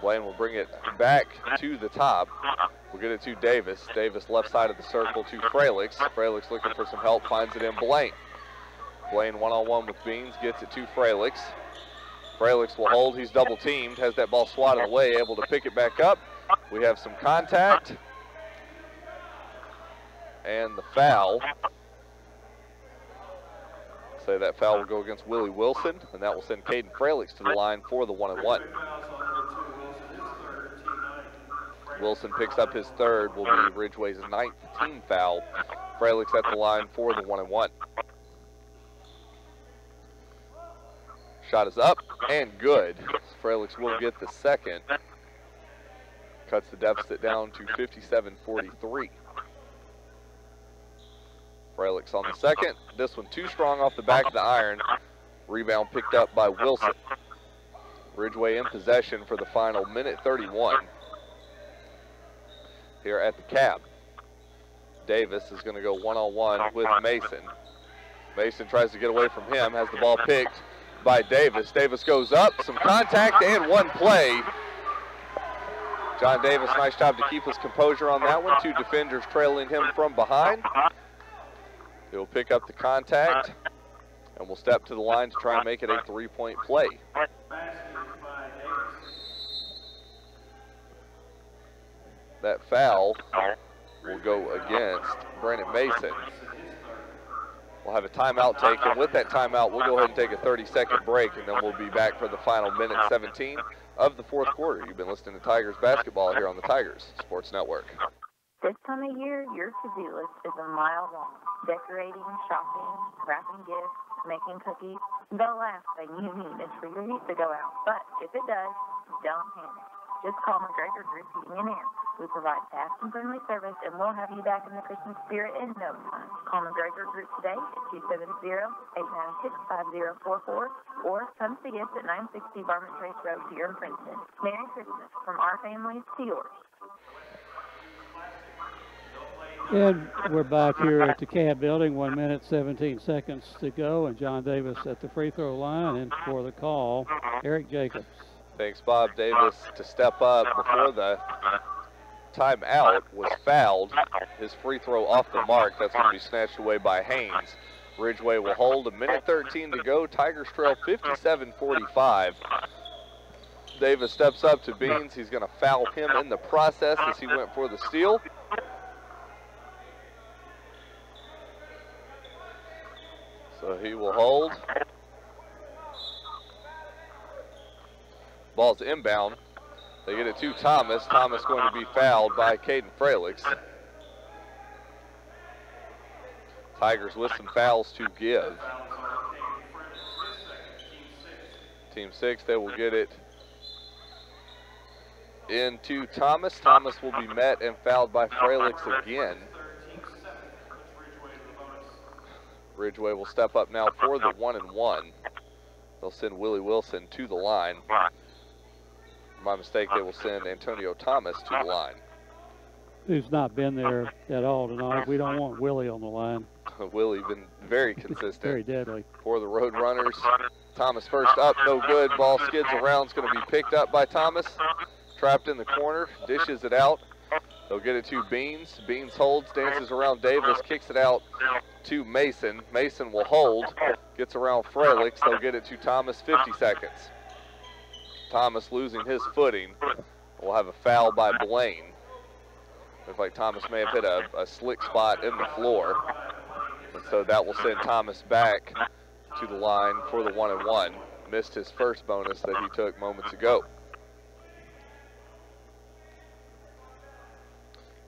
S2: Blaine will bring it back to the top. We'll get it to Davis. Davis left side of the circle to Fralix. Fralix looking for some help, finds it in Blaine. Blaine one-on-one with Beans, gets it to Fralix. Fralix will hold, he's double teamed, has that ball swatted away, able to pick it back up. We have some contact. And the foul. Say that foul will go against Willie Wilson, and that will send Caden Fralix to the line for the 1-and-1. Wilson picks up his 3rd, will be Ridgeway's 9th team foul. Fralix at the line for the 1-and-1. Shot is up and good. Freliks will get the second. Cuts the deficit down to 57-43. Freliks on the second. This one too strong off the back of the iron. Rebound picked up by Wilson. Ridgeway in possession for the final minute 31 here at the Cab. Davis is going to go one-on-one with Mason. Mason tries to get away from him, has the ball picked by Davis. Davis goes up, some contact and one play. John Davis, nice job to keep his composure on that one. Two defenders trailing him from behind. He'll pick up the contact and will step to the line to try and make it a three-point play. That foul will go against Brandon Mason. We'll have a timeout taken. With that timeout, we'll go ahead and take a 30-second break, and then we'll be back for the final minute 17 of the fourth quarter. You've been listening to Tigers basketball here on the Tigers Sports Network.
S9: This time of year, your to-do list is a mile long. Decorating, shopping, wrapping gifts, making cookies. The last thing you need is for your heat to go out. But if it does, don't panic. Just call McGregor Group Heating and Air. We provide fast and friendly service, and we'll have you back in the Christmas spirit in no time. Call McGregor Group today at 270-896-5044, or come see us at 960 Varmint Trace Road here in Princeton. Merry Christmas from our families to yours.
S1: And we're back here at the Cab building, 1 minute, 17 seconds to go, and John Davis at the free throw line, and for the call, Eric Jacobs.
S2: Thanks, Bob Davis, to step up before the timeout was fouled. His free throw off the mark. That's going to be snatched away by Haynes. Ridgeway will hold. 1:13 to go. Tigers trail 57-45. Davis steps up to Beans. He's going to foul him in the process as he went for the steal. So he will hold. Ball's inbound. They get it to Thomas. Thomas going to be fouled by Caden Freliks. Tigers with some fouls to give. Team 6, they will get it into Thomas. Thomas will be met and fouled by Freliks again. Ridgeway will step up now for the 1-and-1. They'll send Willie Wilson to the line. My mistake, they will send Antonio Thomas to the line.
S1: Who's not been there at all tonight. We don't want Willie on the line.
S2: Willie been very consistent.
S1: Very deadly.
S2: For the Road Runners. Thomas first up, no good. Ball skids around. It's going to be picked up by Thomas. Trapped in the corner, dishes it out. They'll get it to Beans. Beans holds, dances around Davis, kicks it out to Mason. Mason will hold, gets around Freliks. They'll get it to Thomas, 50 seconds. Thomas losing his footing. We'll have a foul by Blaine. Looks like Thomas may have hit a slick spot in the floor. And so that will send Thomas back to the line for the 1-and-1. Missed his first bonus that he took moments ago.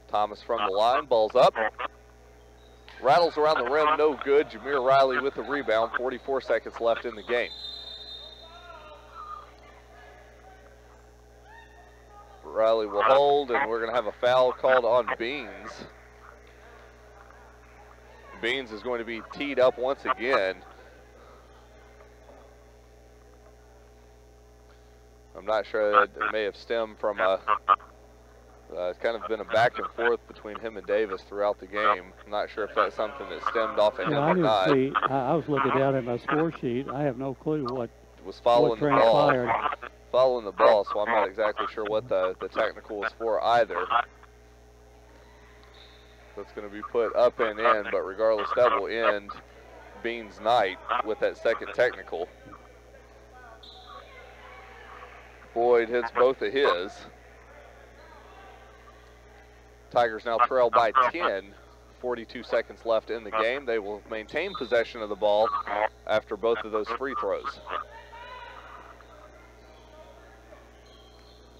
S2: Thomas from the line, ball's up. Rattles around the rim, no good. Jameer Riley with the rebound, 44 seconds left in the game. Riley will hold, and we're going to have a foul called on Beans. Beans is going to be teed up once again. I'm not sure that it may have stemmed from a, it's kind of been a back and forth between him and Davis throughout the game. I'm not sure if that's something that stemmed off of him or not.
S1: I was looking down at my score sheet. I have no clue what
S2: was following the
S1: transpired.
S2: ball. Following the ball, so I'm not exactly sure what the technical was for either. That's going to be put up and in, but regardless, that will end Beans' night with that second technical. Boyd hits both of his. Tigers now trail by 10, 42 seconds left in the game. They will maintain possession of the ball after both of those free throws.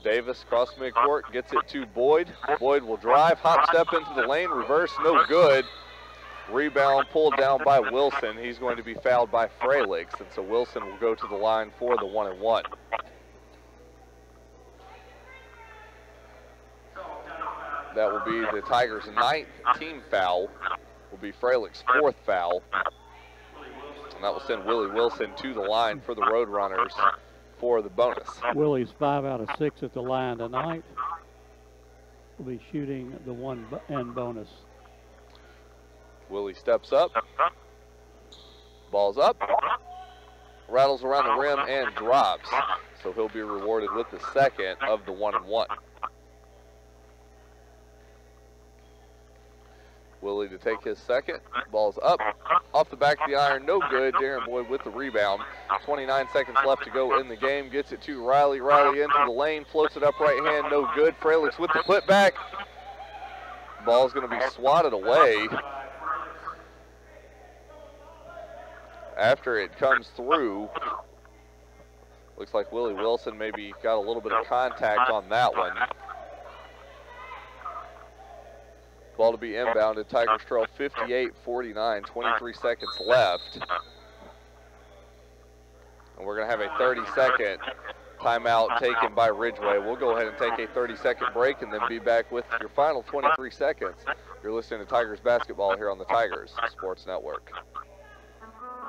S2: Davis across midcourt, gets it to Boyd. Boyd will drive, hop step into the lane, reverse, no good. Rebound pulled down by Wilson. He's going to be fouled by Fralix, and so Wilson will go to the line for the 1-and-1. That will be the Tigers' 9th team foul. Will be Fralix's 4th foul. And that will send Willie Wilson to the line for the Roadrunners for the bonus.
S1: Willie's 5 out of 6 at the line tonight. Will be shooting the 1-and bonus.
S2: Willie steps up. Ball's up. Rattles around the rim and drops. So he'll be rewarded with the 2nd of the 1-and-1. Willie to take his 2nd. Ball's up. Off the back of the iron. No good. Darren Boyd with the rebound. 29 seconds left to go in the game. Gets it to Riley. Riley into the lane. Floats it up right hand. No good. Fralix with the putback. Ball's going to be swatted away. After it comes through, looks like Willie Wilson maybe got a little bit of contact on that one. Ball to be inbounded. Tigers trail 58-49, 23 seconds left. And we're going to have a 30-second timeout taken by Ridgeway. We'll go ahead and take a 30-second break and then be back with your final 23 seconds. You're listening to Tigers basketball here on the Tigers Sports Network.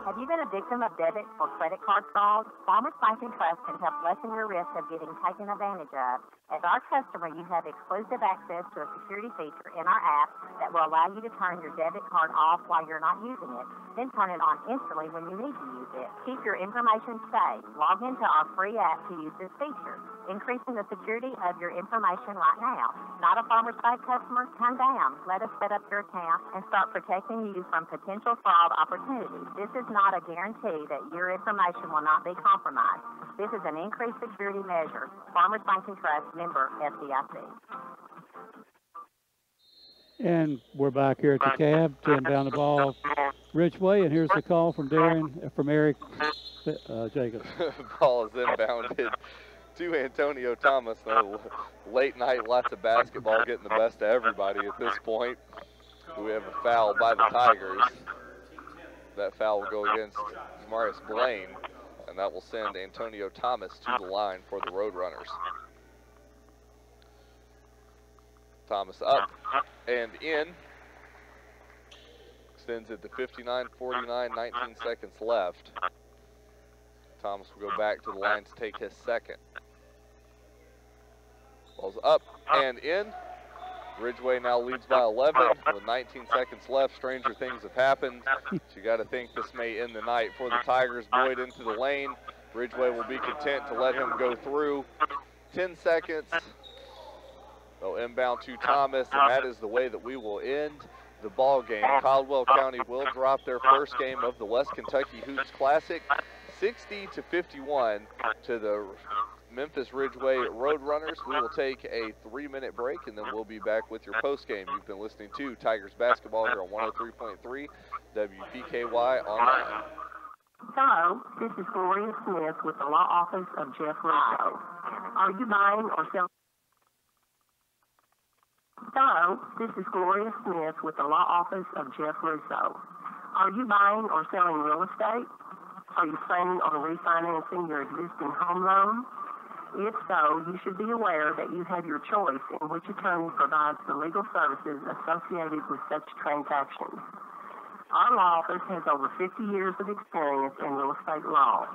S5: Have you been a victim of debit or credit card fraud? Farmers Bank and Trust can help lessen your risk of getting taken advantage of. As our customer, you have exclusive access to a security feature in our app that will allow you to turn your debit card off while you're not using it, then turn it on instantly when you need to use it. Keep your information safe. Log into our free app to use this feature, increasing the security of your information right now. Not a Farmers Bank customer? Come down. Let us set up your account and start protecting you from potential fraud opportunities. This is not a guarantee that your information will not be compromised. This is an increased security measure. Farmers Bank and Trust, member FDIC.
S1: And we're back here at the cab, 10 down the ball, Ridgeway, and here's the call from Eric Jacobs.
S2: Ball is inbounded to Antonio Thomas. Late night, lots of basketball getting the best of everybody at this point. We have a foul by the Tigers. That foul will go against Marius Blaine, and that will send Antonio Thomas to the line for the Roadrunners. Thomas up and in. Extends it to 59-49, 19 seconds left. Thomas will go back to the line to take his 2nd. Ball's up and in. Ridgeway now leads by 11 with 19 seconds left. Stranger things have happened. You got to think this may end the night for the Tigers. Boyd into the lane. Ridgeway will be content to let him go through. 10 seconds. They'll inbound to Thomas, and that is the way that we will end the ball game. Caldwell County will drop their first game of the West Kentucky Hoops Classic, 60-51 to the Memphis Ridgeway Roadrunners. We will take a 3-minute break, and then we'll be back with your postgame. You've been listening to Tigers basketball here on 103.3 WPKY Online.
S10: Hello, this is Gloria Smith with the Law Office of Jeff Russo. Are you buying or selling? Hello, this is Gloria Smith with the Law Office of Jeff Russo. Are you buying or selling real estate? Are you planning on refinancing your existing home loan? If so, you should be aware that you have your choice in which attorney provides the legal services associated with such transactions. Our law office has over 50 years of experience in real estate law.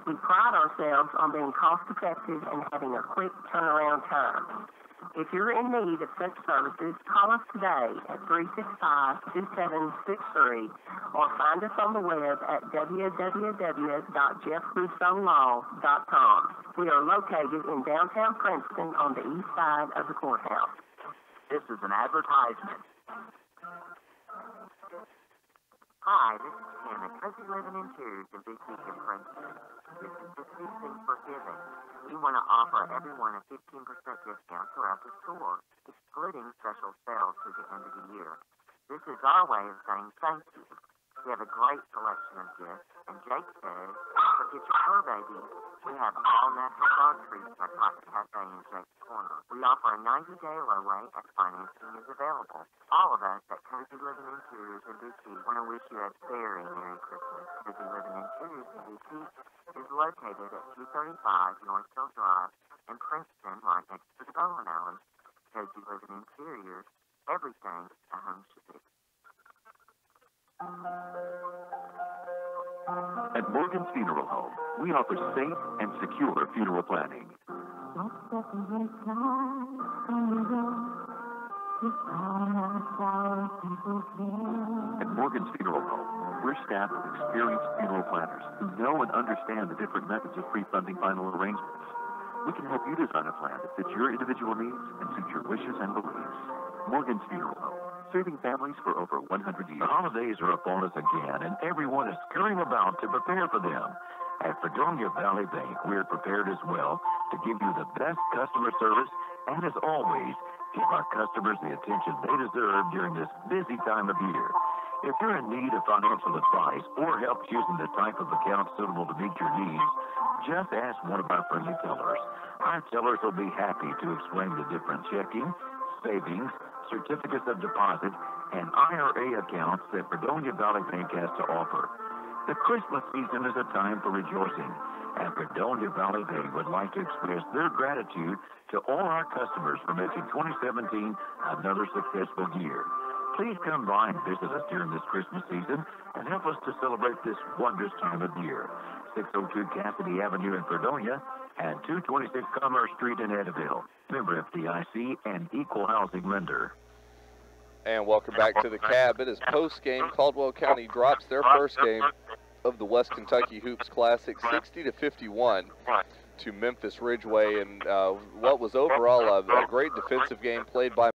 S10: We pride ourselves on being cost-effective and having a quick turnaround time. If you're in need of such services, call us today at 365-2763 or find us on the web at www.jeffrussolaw.com. We are located in downtown Princeton on the east side of the courthouse.
S4: This is an advertisement. Hi, this is Ken at Cozy Living Interiors in Big Beach in Princeton. This is the season for giving. We want to offer everyone a 15% discount throughout the store, excluding special sales through the end of the year. This is our way of saying thank you. We have a great selection of gifts, and Jake says... Don't forget your fur babies. We have all natural dog treats at Pocket Cafe in Jake's Corner. We offer a 90-day low-way as financing is available. All of us at Cozy Living Interiors and Boutique want to wish you a very Merry Christmas. Cozy Living Interiors and Boutique is located at 235 North Hill Drive in Princeton, right next to the bowling alley. Cozy Living Interiors, everything a home should be.
S11: At Morgan's Funeral Home, we offer safe and secure funeral planning. At Morgan's Funeral Home, we're staffed with experienced funeral planners who know and understand the different methods of pre-funding final arrangements. We can help you design a plan that fits your individual needs and suits your wishes and beliefs. Morgan's Funeral Home, serving families for over 100 years.
S12: The holidays are upon us again, and everyone is scurrying about to prepare for them. At Fredonia Valley Bank, we're prepared as well to give you the best customer service and, as always, give our customers the attention they deserve during this busy time of year. If you're in need of financial advice or help choosing the type of account suitable to meet your needs, just ask one of our friendly tellers. Our tellers will be happy to explain the different checking, savings, certificates of deposit, and IRA accounts that Fredonia Valley Bank has to offer. The Christmas season is a time for rejoicing, and Fredonia Valley Bank would like to express their gratitude to all our customers for making 2017 another successful year. Please come by and visit us during this Christmas season and help us to celebrate this wondrous time of year. 602 Cassidy Avenue in Fredonia and 226 Commerce Street in Edaville. Member FDIC and equal housing lender.
S2: And welcome back to the Cab. It is post-game. Caldwell County drops their first game of the West Kentucky Hoops Classic, 60-51 to Memphis Ridgeway, and what was overall a great defensive game played by